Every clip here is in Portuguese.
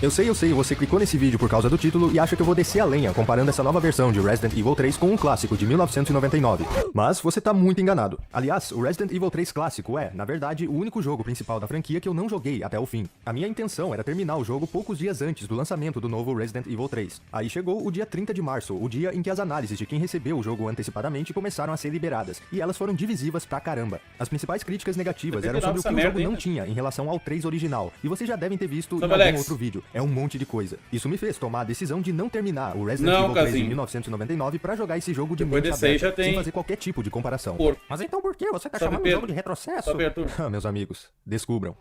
Eu sei, você clicou nesse vídeo por causa do título e acha que eu vou descer a lenha comparando essa nova versão de Resident Evil 3 com um clássico de 1999. Mas você tá muito enganado. Aliás, o Resident Evil 3 clássico é, na verdade, o único jogo principal da franquia que eu não joguei até o fim. A minha intenção era terminar o jogo poucos dias antes do lançamento do novo Resident Evil 3. Aí chegou o dia 30 de março, o dia em que as análises de quem recebeu o jogo antecipadamente começaram a ser liberadas, e elas foram divisivas pra caramba. As principais críticas negativas eram sobre o que o jogo não tinha em relação ao 3 original, e vocês já devem ter visto em algum outro vídeo. É um monte de coisa. Isso me fez tomar a decisão de não terminar o Resident Evil 3 em 1999 pra jogar esse jogo de mente aberta, sem fazer qualquer tipo de comparação. Mas então por que você tá chamando o jogo de retrocesso? Meus amigos, descubram.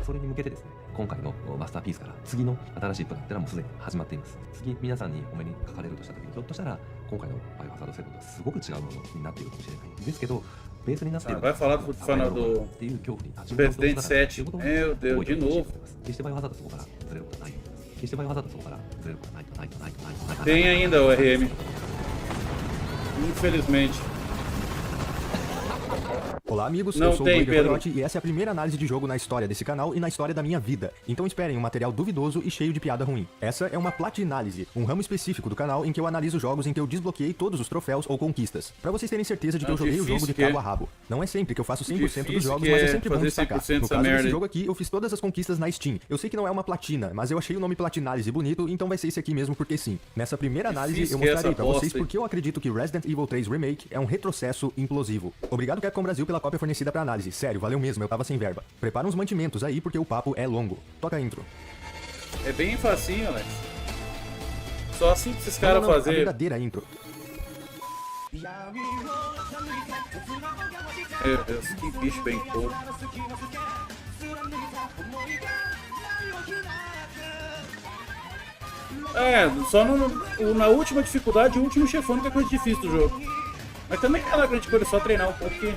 それに向けてですね、今回のマスターピースから次の新しいプランっていうのはもうすでに始まっています。次皆さんにお目にかかれるとした時にひょっとしたら今回のバイオハザード7とはすごく違うものになっているかもしれないんですけど、ベースになっている vai falar do final do Resident 7. Meu Deus, de novo. 決してバイオハザードそこからずれることはないと思います。決してバイオハザードそこからずれることはないとないとないとないとないと。 Tem ainda o RM. Infelizmente. Olá amigos, eu sou o Igor Coyote e essa é a primeira análise de jogo na história desse canal e na história da minha vida. Então esperem um material duvidoso e cheio de piada ruim. Essa é uma platinálise, um ramo específico do canal em que eu analiso jogos em que eu desbloqueei todos os troféus ou conquistas. Pra vocês terem certeza de que eu joguei o jogo de cabo a rabo. Não é sempre que eu faço 100% dos jogos, mas é sempre bom destacar. No caso desse jogo aqui, eu fiz todas as conquistas na Steam. Eu sei que não é uma platina, mas eu achei o nome platinálise bonito, então vai ser esse aqui mesmo porque sim. Nessa primeira análise, eu mostrarei pra vocês porque eu acredito que Resident Evil 3 Remake é um retrocesso implosivo. Obrigado Capcom Brasil pela cópia fornecida pra análise. Sério, valeu mesmo, eu tava sem verba. Prepara uns mantimentos aí porque o papo é longo. Toca a intro. É bem facinho, Alex. Só assim pra esses caras fazerem. A verdadeira intro. Meu Deus, que bicho bem pouco. É, só na última dificuldade, o último chefão que é coisa difícil do jogo. Mas também é uma grande coisa, só treinar um pouco que...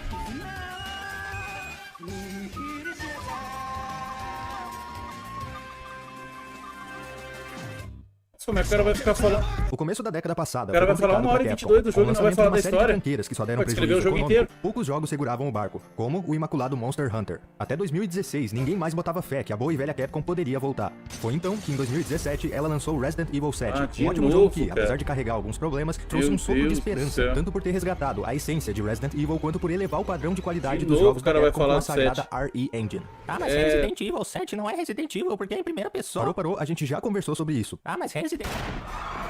Como é que o cara vai ficar falando? O começo da década passada. O cara vai falar 1h22 do jogo e não vai falar da história. Que só deram escrever o jogo inteiro. Poucos jogos seguravam o barco, como o imaculado Monster Hunter. Até 2016, ninguém mais botava fé que a boa e velha Capcom poderia voltar. Foi então que em 2017 ela lançou Resident Evil 7, um ótimo jogo que, apesar de carregar alguns problemas, trouxe um sopro de esperança, tanto por ter resgatado a essência de Resident Evil quanto por elevar o padrão de qualidade dos jogos da Capcom com a sagrada RE Engine. Ah, mas Resident Evil 7 não é Resident Evil porque é em primeira pessoa. Parou, a gente já conversou sobre isso. Ah, mas Resident...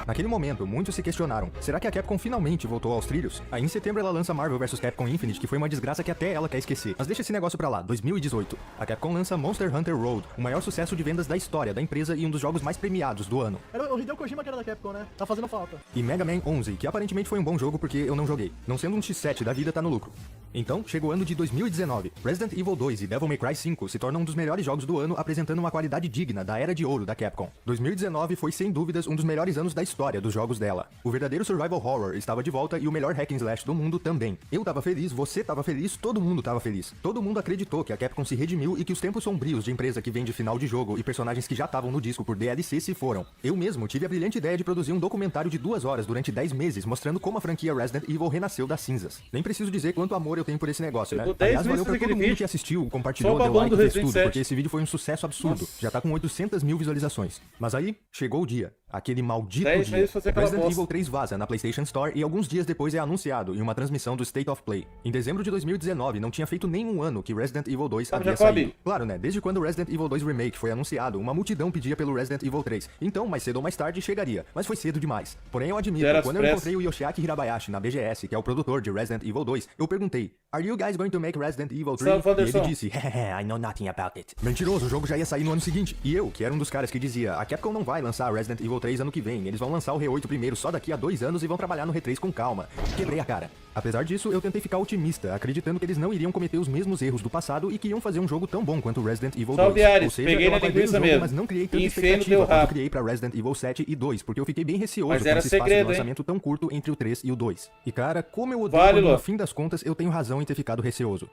Naquele momento, muitos se questionaram, será que a Capcom finalmente voltou aos trilhos? Aí em setembro ela lança Marvel vs Capcom Infinite, que foi uma desgraça que até ela quer esquecer. Mas deixa esse negócio pra lá, 2018. A Capcom lança Monster Hunter Road, o maior sucesso de vendas da história da empresa e um dos jogos mais premiados do ano. Era o Hideo Kojima que era da Capcom, né? Tá fazendo falta. E Mega Man 11, que aparentemente foi um bom jogo porque eu não joguei. Não sendo um X7 da vida, tá no lucro. Então, chega o ano de 2019. Resident Evil 2 e Devil May Cry 5 se tornam um dos melhores jogos do ano, apresentando uma qualidade digna da era de ouro da Capcom. 2019 foi sem dúvidas um dos melhores anos da história dos jogos dela. O verdadeiro survival horror estava de volta e o melhor hack and slash do mundo também. Eu tava feliz, você tava feliz, todo mundo tava feliz. Todo mundo acreditou que a Capcom se redimiu e que os tempos sombrios de empresa que vende final de jogo e personagens que já estavam no disco por DLC se foram. Eu mesmo tive a brilhante ideia de produzir um documentário de 2 horas durante 10 meses mostrando como a franquia Resident Evil renasceu das cinzas. Nem preciso dizer quanto amor eu tenho por esse negócio, né? Aliás, valeu pra todo mundo que assistiu, compartilhou, deu like, fez tudo, porque esse vídeo foi um sucesso absurdo. Já tá com 800 mil visualizações. Mas aí, chegou o dia. Aquele maldito dia. Resident Evil 3 vaza na PlayStation Store e alguns dias depois é anunciado em uma transmissão do State of Play. Em dezembro de 2019, não tinha feito nenhum ano que Resident Evil 2 havia saído. Claro, né? Desde quando Resident Evil 2 Remake foi anunciado, uma multidão pedia pelo Resident Evil 3. Então, mais cedo ou mais tarde, chegaria. Mas foi cedo demais. Porém, eu admito, quando eu encontrei o Yoshiaki Hirabayashi na BGS, que é o produtor de Resident Evil 2, eu perguntei, "Are you guys going to make Resident Evil 3?" E ele disse, I know nothing about it. Mentiroso, o jogo já ia sair no ano seguinte. E eu, que era um dos caras que dizia, a Capcom não vai lançar Resident Evil 3 ano que vem, eles vão lançar o R8 primeiro só daqui a 2 anos e vão trabalhar no R3 com calma. Quebrei a cara. Apesar disso, eu tentei ficar otimista, acreditando que eles não iriam cometer os mesmos erros do passado e que iam fazer um jogo tão bom quanto Resident Evil 2. Salve, Ares. Ou seja, peguei eu na apaguei o jogo, mesmo. mas não criei tanta expectativa quanto eu criei pra Resident Evil 7 e 2, porque eu fiquei bem receoso com esse espaço de lançamento tão curto entre o 3 e o 2. E cara, como eu odeio quando, no fim das contas, eu tenho razão em ter ficado receoso.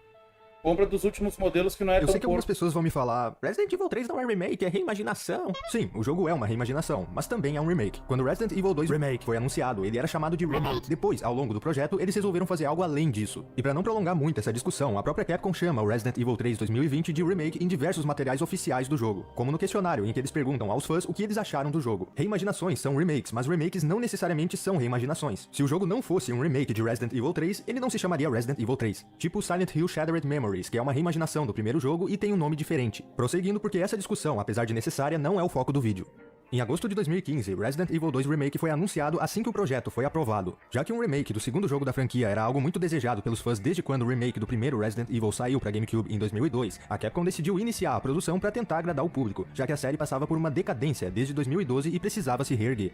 compra dos últimos modelos que não é Eu tão sei que algumas porco. pessoas vão me falar, Resident Evil 3 não é remake, é reimaginação. sim, o jogo é uma reimaginação, mas também é um remake. Quando Resident Evil 2 Remake foi anunciado, ele era chamado de remake. Depois, ao longo do projeto, eles resolveram fazer algo além disso. E pra não prolongar muito essa discussão, a própria Capcom chama o Resident Evil 3 2020 de remake em diversos materiais oficiais do jogo, como no questionário em que eles perguntam aos fãs o que eles acharam do jogo. Reimaginações são remakes, mas remakes não necessariamente são reimaginações. Se o jogo não fosse um remake de Resident Evil 3, ele não se chamaria Resident Evil 3. Tipo Silent Hill Shattered Memories, que é uma reimaginação do primeiro jogo e tem um nome diferente. Prosseguindo, porque essa discussão, apesar de necessária, não é o foco do vídeo. Em agosto de 2015, Resident Evil 2 Remake foi anunciado assim que o projeto foi aprovado. Já que um remake do segundo jogo da franquia era algo muito desejado pelos fãs desde quando o remake do primeiro Resident Evil saiu para GameCube em 2002, a Capcom decidiu iniciar a produção para tentar agradar o público, já que a série passava por uma decadência desde 2012 e precisava se reerguer.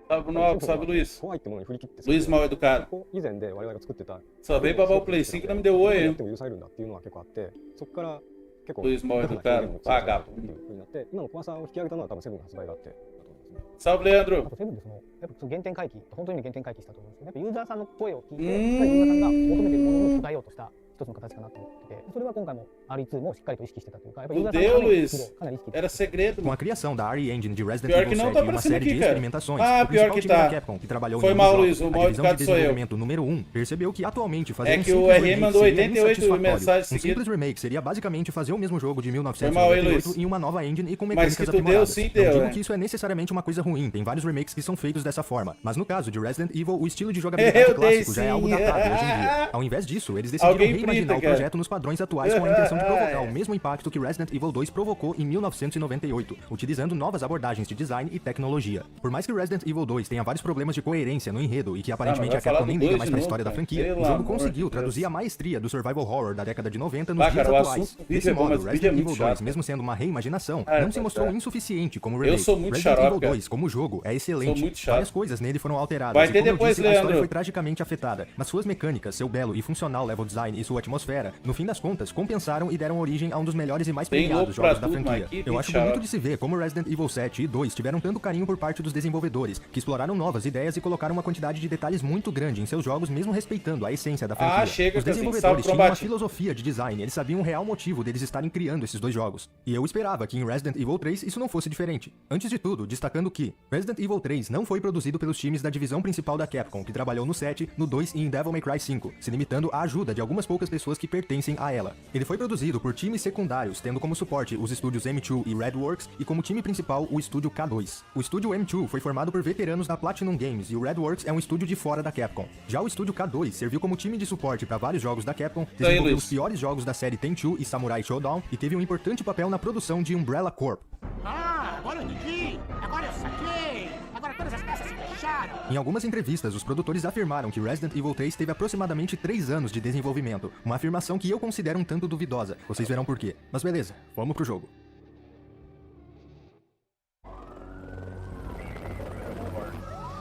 Salve, Nob, salve, Luiz. 怖いってものに振り切って Luiz mal educado. 以前で我々が作ってた Só veio babar o Play 5 e não me deu oi, やっ hein? ても許されるんだっていうのは結構あってそこから結構 Luiz mal だから educado. 表現も強くなる Vagabundo. っていう風になって今の怖さを引き上げたのは多分セブンの発売があってだと思うんですね Salve, Leandro. あとセブンでやっぱその原点回帰、本当に原点回帰したと思うんですよね。やっぱユーザーさんの声を聞いて、やっぱりユーザーさんが求めているものを答えようとした一つの形かなと思ってて、それは今回も RE2 もしっかりと意識してたというか、やっぱりユーザーさんのために作ろうかなり意識で Era segredo, Com mano. a criação da RE Engine de Resident Pior Evil que não 7 tá e uma aparecendo série aqui, de cara. experimentações, Ah, o pior principal que time tá. da Capcom, que trabalhou Foi em mal, jogos, Luiz, o a mal divisão de educado sou eu. desenvolvimento número 1, percebeu que atualmente fazer É um que o simples RM remake mandou seria 88 insatisfatório. mensagens Um seguidas. simples remake seria basicamente fazer o mesmo jogo de mal, hein, 1998 Luiz? em uma nova engine e com Mas mecânicas que tu deu, aprimoradas. sim Não deu, digo né? que isso é necessariamente uma coisa ruim, tem vários remakes que são feitos dessa forma, mas no caso de Resident Evil, o estilo de jogabilidade Eu dei clássico já é algo sim. datado hoje em dia. Ao invés disso, eles decidiram Alguém reimaginar grita, o cara. projeto nos padrões atuais com a intenção de provocar o mesmo impacto que Resident Evil 2 provocou em 1998, utilizando novas abordagens de design e tecnologia. Por mais que Resident Evil 2 tenha vários problemas de coerência no enredo e que aparentemente vai a Capcom falar do nem liga 2 mais de pra novo, história da cara. franquia, Pelo o jogo amor conseguiu de traduzir Deus. a maestria do survival horror da década de 90 nos Ah, dias cara, o atuais. assunto do vídeo Desse é bom, modo, mas o vídeo é Resident muito Evil 2, chato. mesmo sendo uma reimaginação, Ah, não se tá mostrou certo. insuficiente como remake. sou muito Resident xarope, Evil cara. 2, como jogo, é excelente. Sou muito chato. Várias coisas nele foram alteradas. Vai e ter como eu depois, disse, a história Leandro. foi tragicamente afetada, mas suas mecânicas, seu belo e funcional level design e sua atmosfera, no fim das contas, compensaram e deram origem a um dos melhores e mais Tem premiados louco pra jogos da tudo, franquia. mas que Eu acho bichara. bonito de se ver como Resident Evil 7 e 2 tiveram tanto carinho por parte dos desenvolvedores, que exploraram novas ideias e colocaram uma quantidade de detalhes muito grande em seus jogos, mesmo respeitando a essência da franquia. Ah, chega, Os que assim, salve desenvolvedores pro tinham uma combate. filosofia de design, eles sabiam o real motivo deles estarem criando esses dois jogos. E eu esperava que em Resident Evil 3 isso não fosse diferente. Antes de tudo, destacando que Resident Evil 3 não foi produzido pelos times da divisão principal da Capcom, que trabalhou no 7, no 2 e em Devil May Cry 5, se limitando à ajuda de algumas poucas pessoas que pertencem a ela. Ele foi produzido por times secundários, tendo como suporte os estúdios M2 e Redworks, e como time principal o estúdio K2. O estúdio M2 foi formado por veteranos da Platinum Games e o Redworks é um estúdio de fora da Capcom. Já o estúdio K2 serviu como time de suporte para vários jogos da Capcom, desenvolveu Luiz. os piores jogos da série Tenchu e Samurai Showdown e teve um importante papel na produção de Umbrella Corp. Ah, agora eu entendi. Agora eu saquei. Agora todas as peças se encaixaram. Em algumas entrevistas, os produtores afirmaram que Resident Evil 3 teve aproximadamente 3 anos de desenvolvimento, uma afirmação que eu considero um tanto duvidosa. Vocês verão por quê. Mas beleza, vamos pro jogo.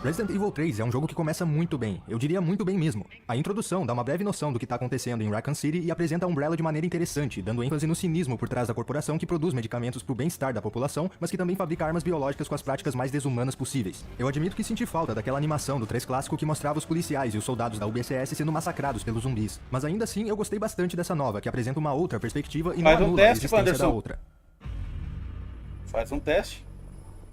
Resident Evil 3 é um jogo que começa muito bem, eu diria muito bem mesmo. A introdução dá uma breve noção do que está acontecendo em Raccoon City e apresenta a Umbrella de maneira interessante, dando ênfase no cinismo por trás da corporação que produz medicamentos para o bem-estar da população, mas que também fabrica armas biológicas com as práticas mais desumanas possíveis. Eu admito que senti falta daquela animação do 3 clássico que mostrava os policiais e os soldados da UBCS sendo massacrados pelos zumbis, mas ainda assim eu gostei bastante dessa nova, que apresenta uma outra perspectiva e não Faz um anula a teste, existência da Wanderson. outra. Faz um teste.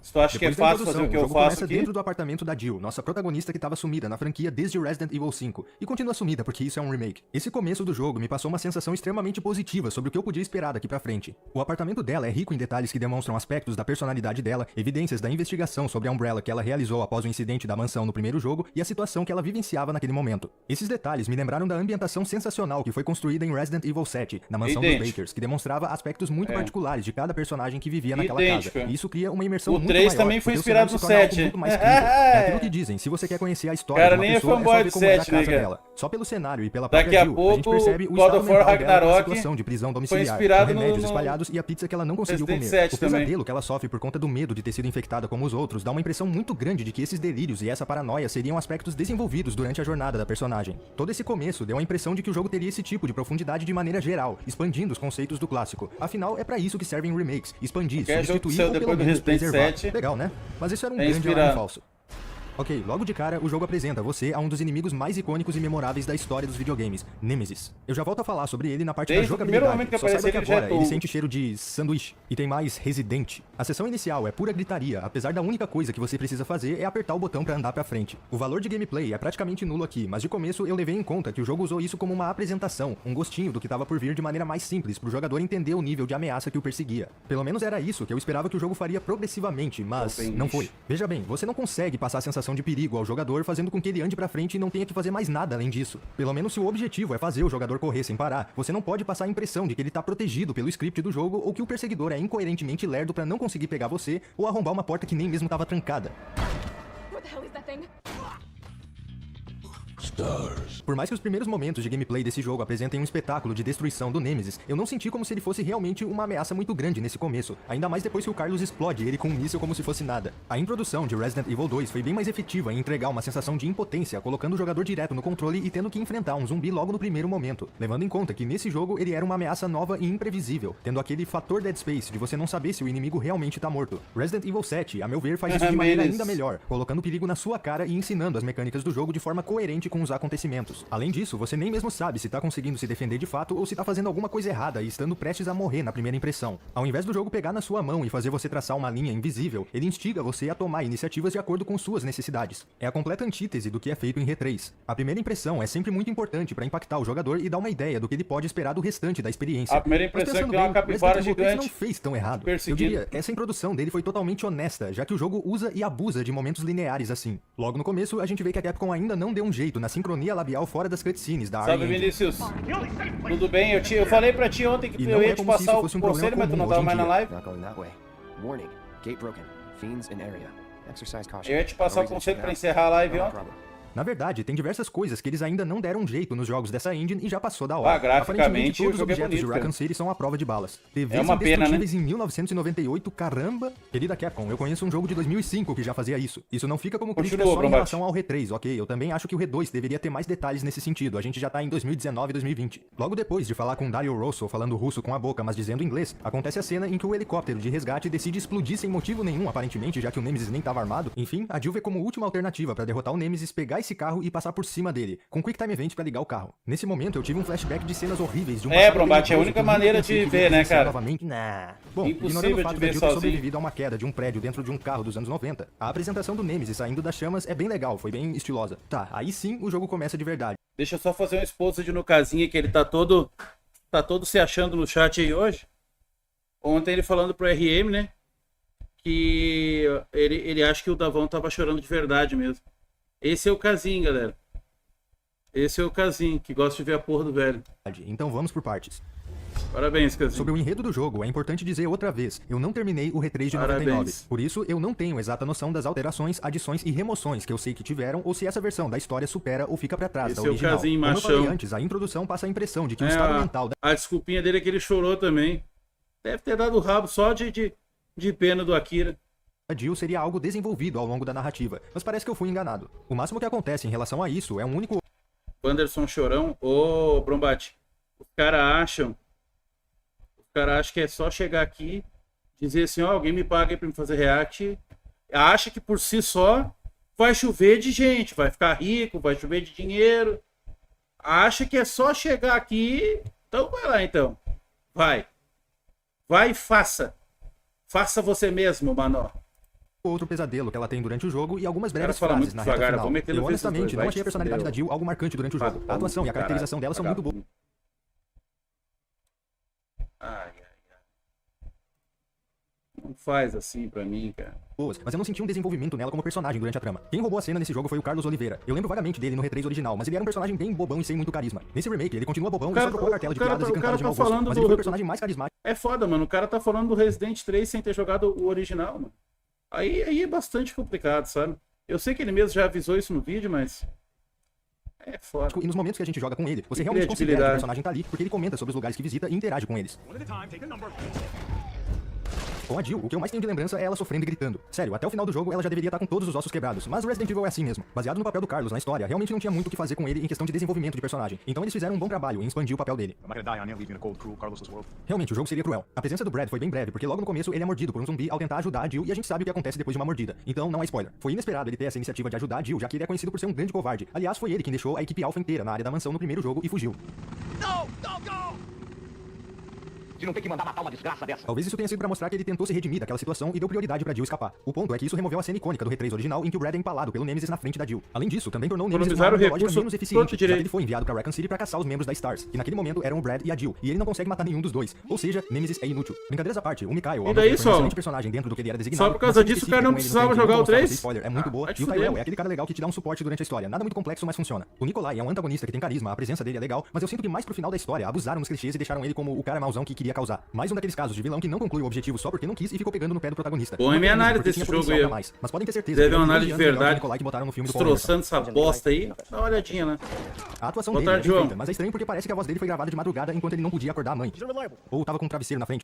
Se tu acha que é Depois da fácil fazer o que introdução, eu jogo faço começa aqui, dentro do apartamento da Jill, nossa protagonista que estava sumida na franquia desde Resident Evil 5, e continua sumida porque isso é um remake. Esse começo do jogo me passou uma sensação extremamente positiva sobre o que eu podia esperar daqui pra frente. O apartamento dela é rico em detalhes que demonstram aspectos da personalidade dela, evidências da investigação sobre a Umbrella que ela realizou após o incidente da mansão no primeiro jogo e a situação que ela vivenciava naquele momento. Esses detalhes me lembraram da ambientação sensacional que foi construída em Resident Evil 7, na mansão dos Idêntico. Bakers, que demonstrava aspectos muito particulares de cada personagem que vivia naquela Idêntico. casa. E isso cria uma imersão O muito 3 maior, também foi porque o inspirado cenário se no torna algo 7. muito mais crível. É aquilo que dizem, se você quer conhecer a história Cara, de uma nem é pessoa, fanboy só ver do como era a 7, casa né, cara? dela. Só pelo cenário e pela Daqui própria a Jill, a pouco, gente percebe o God estado of War mental dela com a Ragnarok situação de prisão domiciliar, inspirado com remédios no espalhados e a pizza que ela não conseguiu Resident comer. 7 O pesadelo também. que ela sofre por conta do medo de ter sido infectada como os outros dá uma impressão muito grande de que esses delírios e essa paranoia seriam aspectos desenvolvidos durante a jornada da personagem. Todo esse começo deu a impressão de que o jogo teria esse tipo de profundidade de maneira geral, expandindo os conceitos do clássico. Afinal, é pra isso que servem remakes, expandir, Qualquer jogo que substituir saiu ou pelo depois do menos Resident preservar. 7 Legal, né? Mas isso era um é grande inspirado. alarme falso. Ok, logo de cara, o jogo apresenta você a um dos inimigos mais icônicos e memoráveis da história dos videogames, Nemesis. Eu já volto a falar sobre ele na parte Desde da o primeiro jogabilidade, momento que só saiba apareceu, que ele já é agora ele tonto. sente cheiro de sanduíche. E tem mais Resident. A sessão inicial é pura gritaria, apesar da única coisa que você precisa fazer é apertar o botão pra andar pra frente. O valor de gameplay é praticamente nulo aqui, mas de começo eu levei em conta que o jogo usou isso como uma apresentação, um gostinho do que tava por vir de maneira mais simples pro jogador entender o nível de ameaça que o perseguia. Pelo menos era isso que eu esperava que o jogo faria progressivamente, mas não foi. Veja bem, você não consegue passar a sensação de perigo ao jogador fazendo com que ele ande pra frente e não tenha que fazer mais nada além disso. Pelo menos se o objetivo é fazer o jogador correr sem parar, você não pode passar a impressão de que ele tá protegido pelo script do jogo ou que o perseguidor é incoerentemente lerdo pra não conseguir pegar você ou arrombar uma porta que nem mesmo tava trancada. What the hell is that thing? Por mais que os primeiros momentos de gameplay desse jogo apresentem um espetáculo de destruição do Nemesis, eu não senti como se ele fosse realmente uma ameaça muito grande nesse começo, ainda mais depois que o Carlos explode ele com um míssil como se fosse nada. A introdução de Resident Evil 2 foi bem mais efetiva em entregar uma sensação de impotência, colocando o jogador direto no controle e tendo que enfrentar um zumbi logo no primeiro momento, levando em conta que nesse jogo ele era uma ameaça nova e imprevisível, tendo aquele fator Dead Space de você não saber se o inimigo realmente tá morto. Resident Evil 7, a meu ver, faz isso de maneira ainda melhor, colocando o perigo na sua cara e ensinando as mecânicas do jogo de forma coerente com os acontecimentos. Além disso, você nem mesmo sabe se tá conseguindo se defender de fato ou se tá fazendo alguma coisa errada e estando prestes a morrer na primeira impressão. Ao invés do jogo pegar na sua mão e fazer você traçar uma linha invisível, ele instiga você a tomar iniciativas de acordo com suas necessidades. É a completa antítese do que é feito em R3. A primeira impressão é sempre muito importante para impactar o jogador e dar uma ideia do que ele pode esperar do restante da experiência. A primeira impressão é que tem uma capivara gigante não fez tão errado. perseguindo. Eu diria, essa introdução dele foi totalmente honesta, já que o jogo usa e abusa de momentos lineares assim. Logo no começo, a gente vê que a Capcom ainda não deu um jeito na sincronia labial fora das cutscenes da Salve, Engine. Vinícius. Tudo bem? Eu falei pra ti ontem que E eu não ia é te como se passar isso o fosse um conselho, problema mas tu não comum tava hoje mais em na dia. live. Not going that way. Warning. Gate broken. Fiends in area. Exercise caution. Eu ia te passar o conselho pra encerrar a live No ontem. problem. Na verdade, tem diversas coisas que eles ainda não deram um jeito nos jogos dessa engine e já passou da hora. Ah, graficamente, Aparentemente, todos o os jogo é objetos bonito, de Raccoon cara. City são à prova de balas. TVs É uma pena, né? indestrutíveis em 1998, caramba! Querida Capcom, eu conheço um jogo de 2005 que já fazia isso. Isso não fica como crítica Continua, só em Brombate. relação ao R3, ok? Eu também acho que o R2 deveria ter mais detalhes nesse sentido. A gente já tá em 2019 e 2020. Logo depois de falar com Dario Rosso falando russo com a boca, mas dizendo inglês, acontece a cena em que o helicóptero de resgate decide explodir sem motivo nenhum, aparentemente, já que o Nemesis nem tava armado. Enfim, a Jill vê como última alternativa pra derrotar o Nemesis pegar esse carro e passar por cima dele, com Quick Time Event pra ligar o carro. Nesse momento eu tive um flashback de cenas horríveis de um passado Brombate, é a perigoso única que eu nunca maneira pensei de que ver, ia né, presenciar cara? novamente. Nah. Bom, Impossível ignorando o de fato ver da Jill ter sozinho. sobrevivido a uma queda de um prédio dentro de um carro dos anos 90, a apresentação do Nemesis saindo das chamas é bem legal, foi bem estilosa. Tá, aí sim o jogo começa de verdade. Deixa eu só fazer um exposed no casinha que ele tá todo se achando no chat aí hoje. Ontem ele falando pro RM, né? Que ele acha que o Davão tava chorando de verdade mesmo. Esse é o casinho, galera. Esse é o casinho que gosta de ver a porra do velho. Então vamos por partes. Parabéns, casinho. Sobre o enredo do jogo, é importante dizer outra vez, eu não terminei o R3 de Parabéns. 99. Por isso, eu não tenho exata noção das alterações, adições e remoções que eu sei que tiveram, ou se essa versão da história supera ou fica pra trás Esse da é o original. casinho Como eu machão. falei antes, a introdução passa a impressão de que o estado mental da A desculpinha dele é que ele chorou também. Deve ter dado o rabo só de pena do Akira. Jill seria algo desenvolvido ao longo da narrativa, mas parece que eu fui enganado. O máximo que acontece em relação a isso é um único Wanderson Chorão. Ô, Brombate, os caras acham que é só chegar aqui, dizer assim, ó, alguém me paga aí pra me fazer react. Acha que por si só vai chover de gente, vai ficar rico, vai chover de dinheiro. Acha que é só chegar aqui, então vai lá então. Vai e faça. Faça você mesmo, mano. outro pesadelo que ela tem durante o jogo e algumas breves fala frases muito na devagar, reta eu vou final. meter no Eu honestamente Facebook, não vai achei a te personalidade fuder, da Jill algo marcante durante o jogo. A atuação e a caracterização dela são muito boas. Ai. Não faz assim pra mim, cara. Mas eu não senti um desenvolvimento nela como personagem durante a trama. Quem roubou a cena nesse jogo foi o Carlos Oliveira. Eu lembro vagamente dele no R3 original, mas ele era um personagem bem bobão e sem muito carisma. Nesse remake, ele continua bobão e só trocou a cartela de piadas e cantadas de mau gosto, mas ele foi o personagem mais carismático. É foda, mano. O cara tá falando do Resident 3 sem ter jogado o original, mano. Aí é bastante complicado, sabe? Eu sei que ele mesmo já avisou isso no vídeo, mas... é foda. E nos momentos que a gente joga com ele, você E realmente considera que o criatividade. personagem tá ali, porque ele comenta sobre os lugares que visita e interage com eles. Com a Jill, o que eu mais tenho de lembrança é ela sofrendo e gritando. Sério, até o final do jogo ela já deveria estar com todos os ossos quebrados, mas o Resident Evil é assim mesmo. Baseado no papel do Carlos na história, realmente não tinha muito o que fazer com ele em questão de desenvolvimento de personagem. Então eles fizeram um bom trabalho em expandir o papel dele. Realmente, o jogo seria cruel. A presença do Brad foi bem breve, porque logo no começo ele é mordido por um zumbi ao tentar ajudar a Jill e a gente sabe o que acontece depois de uma mordida. Então não é spoiler. Foi inesperado ele ter essa iniciativa de ajudar a Jill, já que ele é conhecido por ser um grande covarde. Aliás, foi ele quem deixou a equipe alfa inteira na área da mansão no primeiro jogo e fugiu. Se não tem que mandar matar uma desgraça dessa. Talvez isso tenha sido pra mostrar que ele tentou se redimir daquela situação e deu prioridade pra Jill escapar. O ponto é que isso removeu a cena icônica do R3 original em que o Brad é empalado pelo Nemesis na frente da Jill. Além disso, também tornou o Nemesis uma arma biológica menos eficiente, já que ele foi enviado pra Raccoon City pra caçar os membros da STARS, que naquele momento eram o Brad e a Jill, e ele não consegue matar nenhum dos dois. Ou seja, Nemesis é inútil. Brincadeiras à parte, o Mikhail E daí, foi um excelente personagem dentro do que ele era designado. Só por causa disso o cara não precisava jogar o 3? Spoiler, é muito boa, e o Tyrell é aquele cara legal que te dá um suporte durante a história. Nada muito complexo, mas funciona. O Nikolai é um antagonista que tem carisma, a presença dele é legal, mas eu sinto que mais pro final da história abusaram nos clichês e deixaram ele como o cara mauzão que queria causar. Mais um daqueles casos de vilão que não conclui o objetivo só porque não quis e ficou pegando no pé do protagonista. Bom, é minha análise desse jogo aí. Mas podem ter certeza deve uma análise de verdade. Que botaram no filme do destroçando essa bosta aí. Dá uma olhadinha, né? A atuação dele é perfeita, mas é estranho porque parece que a voz dele foi gravada de madrugada enquanto ele não podia acordar a mãe. Ou tava com um travesseiro na frente.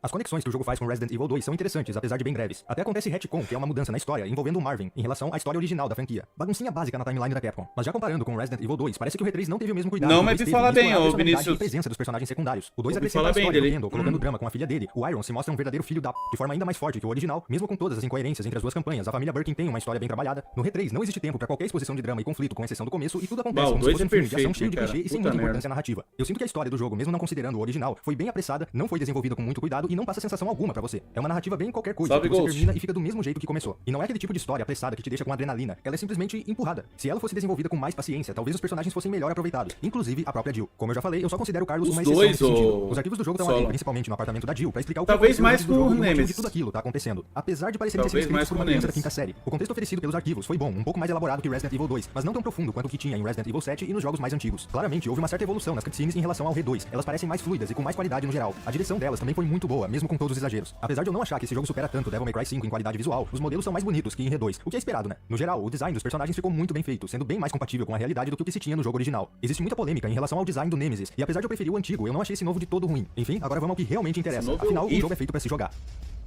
As conexões que o jogo faz com Resident Evil 2 são interessantes, apesar de bem breves. Até acontece retcon, que é uma mudança na história, envolvendo o Marvin, em relação à história original da franquia. Baguncinha básica na timeline da Capcom. Mas já comparando com Resident Evil 2, parece que o R3 não teve o mesmo cuidado. Não, mas me fala bem, ô Vinícius. A presença dos personagens secundários. O 2 acrescenta a história do Kendall, colocando drama com a filha dele. O Iron se mostra um verdadeiro filho da de forma ainda mais forte que o original, mesmo com todas as incoerências entre as duas campanhas. A família Birkin tem uma história bem trabalhada. No R3 não existe tempo pra qualquer exposição de drama e conflito, com exceção do começo, e tudo acontece como se fosse um filme de ação cheio de clichê e sem muita importância narrativa. Eu sinto que a história do jogo, mesmo não considerando o original, foi bem apressada, não foi desenvolvida com muito cuidado e não passa sensação alguma pra você. É uma narrativa bem qualquer coisa, que você termina e fica do mesmo jeito que começou. E não é aquele tipo de história apressada que te deixa com adrenalina, ela é simplesmente empurrada. Se ela fosse desenvolvida com mais paciência, talvez os personagens fossem melhor aproveitados, inclusive a própria Jill. Como eu já falei, eu só considero o Carlos uma exceção nesse sentido. Os arquivos do jogo estão ali, principalmente no apartamento da Jill, pra explicar o que talvez mais por Nemesis de tudo aquilo tá acontecendo. Apesar de parecerem ser escritos por uma criança da quinta série, o contexto oferecido pelos arquivos foi bom, um pouco mais elaborado que Resident Evil 2, mas não tão profundo quanto o que tinha em Resident Evil 7 e nos jogos mais antigos. Claramente, houve uma certa evolução nas cutscenes em relação ao R2. Elas parecem mais fluidas e com mais qualidade no geral. A direção delas também foi muito boa, mesmo com todos os exageros. Apesar de eu não achar que esse jogo supera tanto Devil May Cry 5 em qualidade visual, os modelos são mais bonitos que em R2, o que é esperado, né? No geral, o design dos personagens ficou muito bem feito, sendo bem mais compatível com a realidade do que o que se tinha no jogo original. Existe muita polêmica em relação ao design do Nemesis, e apesar de eu preferir o antigo, eu não achei esse novo de todo ruim. Enfim, agora vamos ao que realmente interessa. Afinal, o jogo é feito pra se jogar.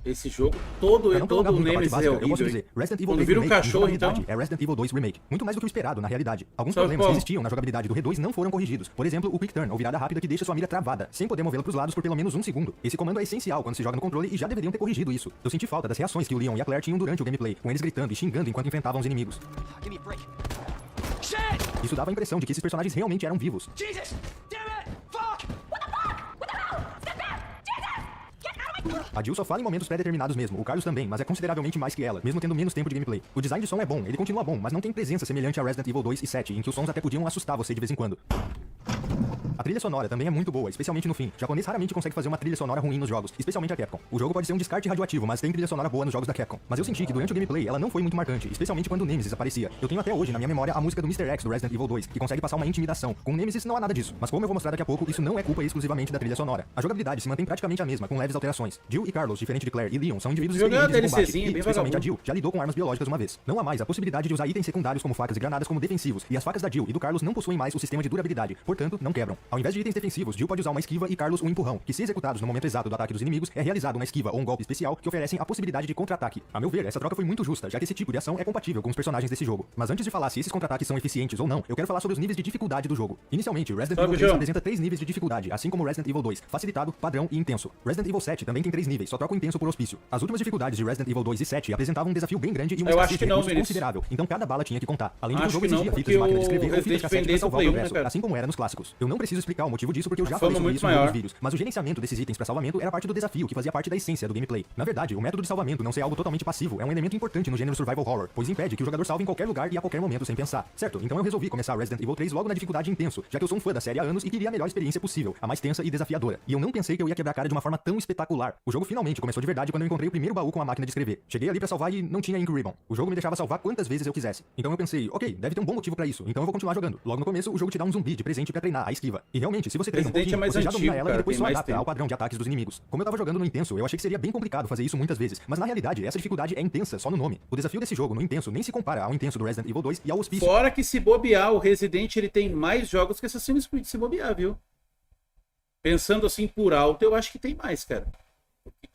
Esse jogo, todo o Nemesis é horrível. Eu posso dizer, Resident Evil 2 vira um Remake, cachorro, então? É Resident Evil 2 Remake. Muito mais do que o esperado, na realidade. Alguns problemas que existiam na jogabilidade do R2 não foram corrigidos. Por exemplo, o Quick Turn, ou virada rápida que deixa sua mira travada, sem poder movê-la pros lados por pelo menos um segundo. Esse comando é essencial quando se joga no controle e já deveriam ter corrigido isso. Eu senti falta das reações que o Leon e a Claire tinham durante o gameplay, com eles gritando e xingando enquanto enfrentavam os inimigos. Isso dava a impressão de que esses personagens realmente eram vivos. A Jill só fala em momentos pré-determinados mesmo, o Carlos também, mas é consideravelmente mais que ela, mesmo tendo menos tempo de gameplay. O design de som é bom, ele continua bom, mas não tem presença semelhante a Resident Evil 2 e 7, em que os sons até podiam assustar você de vez em quando. A trilha sonora também é muito boa, especialmente no fim. O japonês raramente consegue fazer uma trilha sonora ruim nos jogos, especialmente a Capcom. O jogo pode ser um descarte radioativo, mas tem trilha sonora boa nos jogos da Capcom. Mas eu senti que durante o gameplay ela não foi muito marcante, especialmente quando o Nemesis aparecia. Eu tenho até hoje na minha memória a música do Mr. X do Resident Evil 2, que consegue passar uma intimidação. Com o Nemesis não há nada disso, mas como eu vou mostrar daqui a pouco, isso não é culpa exclusivamente da trilha sonora. A jogabilidade se mantém praticamente a mesma, com leves alterações. Jill e Carlos, diferente de Claire e Leon, são indivíduos experientes em combate, e, especialmente a Jill, já lidou com armas biológicas uma vez. Não há mais a possibilidade de usar itens secundários como facas e granadas como defensivos, e as facas da Jill e do Carlos não possuem mais o sistema de durabilidade, portanto, não quebram. Ao invés de itens defensivos, Jill pode usar uma esquiva e Carlos um empurrão, que se executados no momento exato do ataque dos inimigos, é realizado uma esquiva ou um golpe especial que oferecem a possibilidade de contra-ataque. A meu ver, essa troca foi muito justa, já que esse tipo de ação é compatível com os personagens desse jogo. Mas antes de falar se esses contra-ataques são eficientes ou não, eu quero falar sobre os níveis de dificuldade do jogo. Inicialmente, Resident Evil 3 apresenta 3 níveis de dificuldade, assim como Resident Evil 2, facilitado, padrão e intenso. Resident Evil 7 também tem 3 níveis, só troca o intenso por hospício. As últimas dificuldades de Resident Evil 2 e 7 apresentavam um desafio bem grande e uma escassez de recursos considerável, então cada bala tinha que contar. Além de que o jogo exigia fitas de máquina de escrever ou fitas cassete para salvar o progresso, assim como era nos clássicos. Eu não preciso explicar o motivo disso porque eu já falei sobre isso em outros vídeos, mas o gerenciamento desses itens para salvamento era parte do desafio, que fazia parte da essência do gameplay. Na verdade, o método de salvamento não ser algo totalmente passivo é um elemento importante no gênero survival horror, pois impede que o jogador salve em qualquer lugar e a qualquer momento sem pensar. Certo, então eu resolvi começar Resident Evil 3 logo na dificuldade intenso, já que eu sou um fã da série há anos e queria a melhor experiência possível, a mais tensa e desafiadora. E eu não pensei que eu ia quebrar a cara de uma forma tão espetacular. O jogo finalmente começou de verdade quando eu encontrei o primeiro baú com a máquina de escrever. Cheguei ali pra salvar e não tinha Ink Ribbon. O jogo me deixava salvar quantas vezes eu quisesse. Então eu pensei, ok, deve ter um bom motivo pra isso, então eu vou continuar jogando. Logo no começo, o jogo te dá um zumbi de presente pra treinar a esquiva. E realmente, se você treina um pouquinho, você já domina ela e depois só adapta ao padrão de ataques dos inimigos. Como eu tava jogando no intenso, eu achei que seria bem complicado fazer isso muitas vezes, mas na realidade, essa dificuldade é intensa só no nome. O desafio desse jogo no intenso nem se compara ao intenso do Resident Evil 2 e ao hospício. Fora que se bobear, o Resident ele tem mais jogos que Assassin's Creed se bobear, viu? Pensando assim por alto, eu acho que tem mais, cara.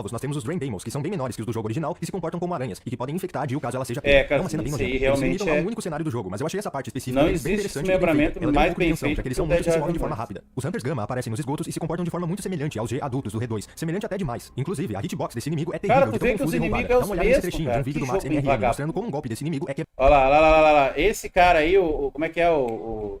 novos, nós temos os Drain Daemons, que são bem menores que os do jogo original e se comportam como aranhas, e que podem infectar a Jill caso ela seja É, presa. cara, uma cena bem isso aí nojenta. Eles realmente limitam a é- um único cenário do jogo, mas eu achei essa parte específica Não deles bem existe interessante e bem desmembramento feita. Ela tem mais um pouco de bem tensão, feito já que eles que são o muitos e se Dead movem de Island forma dois. rápida. Os Hunters Gamma aparecem nos esgotos e se comportam de forma muito semelhante aos G adultos do R2, semelhante até demais. Inclusive, a hitbox desse inimigo é terrível, Cara, tu de tão vê que os confusa e roubada. inimigos é Dá os uma olhada nesse mesmos, trechinho de cara. um vídeo Que do Max jogo MRL, vagabundo. mostrando como um golpe desse inimigo é Olha lá, lá. Esse cara aí, como é que é o...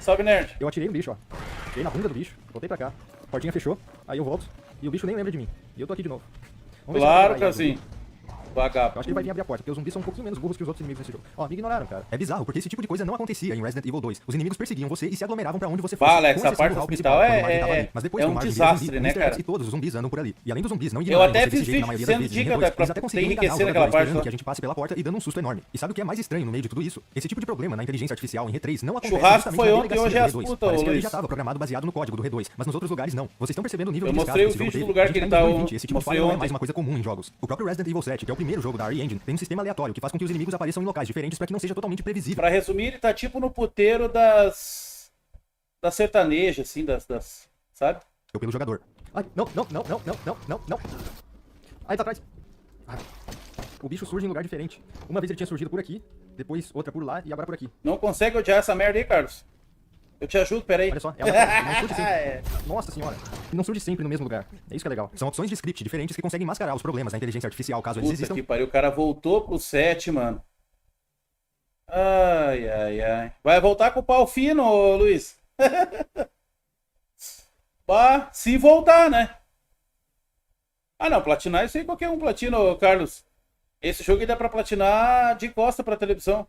Salve, nerd. Eu atirei no bicho, ó. Atirei na bunda do bicho, voltei pra cá. A portinha fechou, aí eu volto. E o bicho nem lembra de mim. E eu tô aqui de novo. Vamos ver se Claro, vai pegar aí, Casim. Vagabundo. Eu acho que ele vai vir abrir a porta, porque os zumbis são um pouquinho menos burros que os outros inimigos nesse jogo. Ó, me ignoraram, cara. É bizarro, porque esse tipo de coisa não acontecia em Resident Evil 2. Os inimigos perseguiam você e se aglomeravam pra onde você fosse. Alex, com a parte exceção do do hall hospital principal, quando o Marvin tava ali. Mas depois é que o um Marvin desastre, vira né, zumbi, o Mr. X cara? e todos os zumbis andam por ali. E além dos zumbis não Eu ignorarem até você desse fiz jeito na vídeo maioria das sendo vezes, em dica R2, pra eles até conseguiram enriquecer enganar os naquela jogadores, parte esperando lá. que a gente passe pela porta e dando um susto enorme. E sabe o que é mais estranho no meio de tudo isso? Esse tipo de problema na inteligência artificial em R3 não acontece Churrasco justamente foi na ontem, delegacia hoje é do as R2. putas, Parece que ele Luiz. já estava programado baseado no código do R2, mas nos outros lugares não. Vocês estão percebendo o nível Eu de mostrei descaso o que esse vídeo jogo do lugar teve. que A ele gente tá, em 2020, esse tipo de mostrei falha não é ontem. mais uma coisa comum em jogos. O próprio Resident Evil 7, que é o primeiro jogo da RE Engine, tem um sistema aleatório que faz com que os inimigos apareçam em locais diferentes para que não seja totalmente previsível. Pra resumir, ele tá tipo no puteiro das sertanejas, assim, sabe? Pelo jogador. Ai, não. Aí tá atrás. Ah, o bicho surge em lugar diferente. Uma vez ele tinha surgido por aqui, depois outra por lá e agora por aqui. Não consegue odiar essa merda aí, Carlos? Eu te ajudo, peraí. Olha só, ela não surge sempre. Nossa senhora, não surge sempre no mesmo lugar. É isso que é legal. São opções de script diferentes que conseguem mascarar os problemas da inteligência artificial, caso eles Puta existam. que pariu, o cara voltou pro 7, mano. Ai. Vai voltar com o pau fino, ô, Luiz. Bah, se voltar, né? Ah, não, platinar isso aí qualquer um platina, ô, Carlos. Esse jogo aí dá pra platinar de costa pra televisão.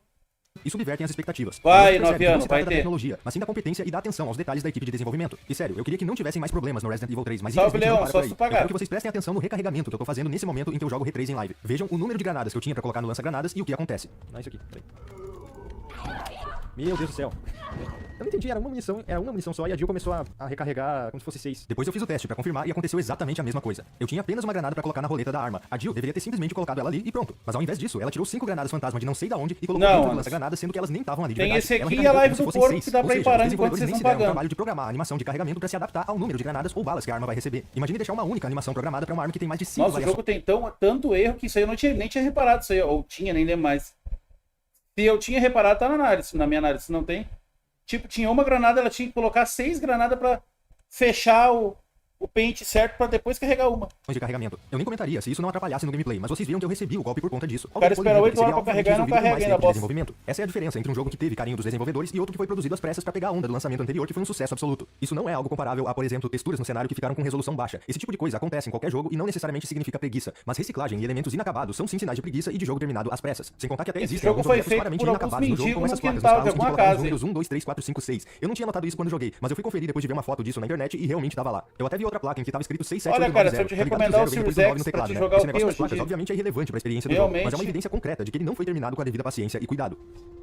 E subvertem as expectativas. Vai, Não se percebe que Noviano, não se vai trata da ter. tecnologia, mas sim da competência e da atenção aos detalhes da equipe de desenvolvimento. E sério, eu queria que não tivessem mais problemas no Resident Evil 3, mas Salve, infelizmente não Leão, para só por aí. se Eu pagar. quero que vocês prestem atenção no recarregamento que eu tô fazendo nesse momento em que eu jogo R3 em live. Vejam o número de granadas que eu tinha pra colocar no lança-granadas e o que acontece. Ah, isso aqui, peraí. Meu Deus do céu. Eu não entendi, era uma munição só e a Jill começou a recarregar como se fosse 6. Depois eu fiz o teste pra confirmar e aconteceu exatamente a mesma coisa. Eu tinha apenas uma granada pra colocar na roleta da arma. A Jill deveria ter simplesmente colocado ela ali e pronto. Mas ao invés disso, ela tirou 5 granadas fantasma de não sei da onde e colocou Não, dentro do lança-granadas, sendo que elas nem estavam ali de tem verdade. esse Ela aqui e recarregou a live como se do fossem porco 6. que dá pra Ou ir seja, parando os enquanto desenvolvedores vocês nem estão se deram o pagando. trabalho de programar a animação de carregamento pra se adaptar ao número de granadas ou balas que a arma vai receber. Imagine deixar uma única animação programada pra uma arma que tem mais de 5 Nossa, o jogo tem tanto erro que isso aí eu nem tinha reparado isso aí. Ou tinha, nem lembro mais. Se eu tinha reparado, tá na minha análise. Se não tem. Tipo, tinha uma granada, ela tinha que colocar 6 granadas pra fechar o pente certo pra depois carregar uma. de carregamento. Eu nem comentaria se isso não atrapalhasse no gameplay, mas vocês viram que eu recebi o golpe por conta disso. O cara espera 8 horas pra carregar e não carrega ainda, bosta. Desenvolvimento. Essa é a diferença entre um jogo que teve carinho dos desenvolvedores e outro que foi produzido às pressas pra pegar a onda do lançamento anterior, que foi um sucesso absoluto. Isso não é algo comparável a, por exemplo, texturas no cenário que ficaram com resolução baixa. Esse tipo de coisa acontece em qualquer jogo e não necessariamente significa preguiça, mas reciclagem e elementos inacabados são sim sinais de preguiça e de jogo terminado às pressas. Sem contar que até Esse existem jogo alguns foi objetos feito claramente por alguns inacabados no jogo, como essas mendigos placas no nos quintal de carros que alguma colocaram os casa, números 1, 2, 3, 4, 5, 6. Eu não tinha notado isso quando joguei, mas eu fui conferir depois de ver uma foto disso na internet e realmente tava lá. Eu até vi outra placa em que tava escrito 6, 7, Olha, 8, cara, 9, se eu te 0, tá ligado? recomendar o 0 vem depois Series do 9 no X pra teclado, te né? jogar Esse o negócio quê das hoje em placas, dia? obviamente, é irrelevante pra experiência do Realmente. jogo, mas é uma evidência concreta de que ele não foi terminado com a devida paciência e cuidado.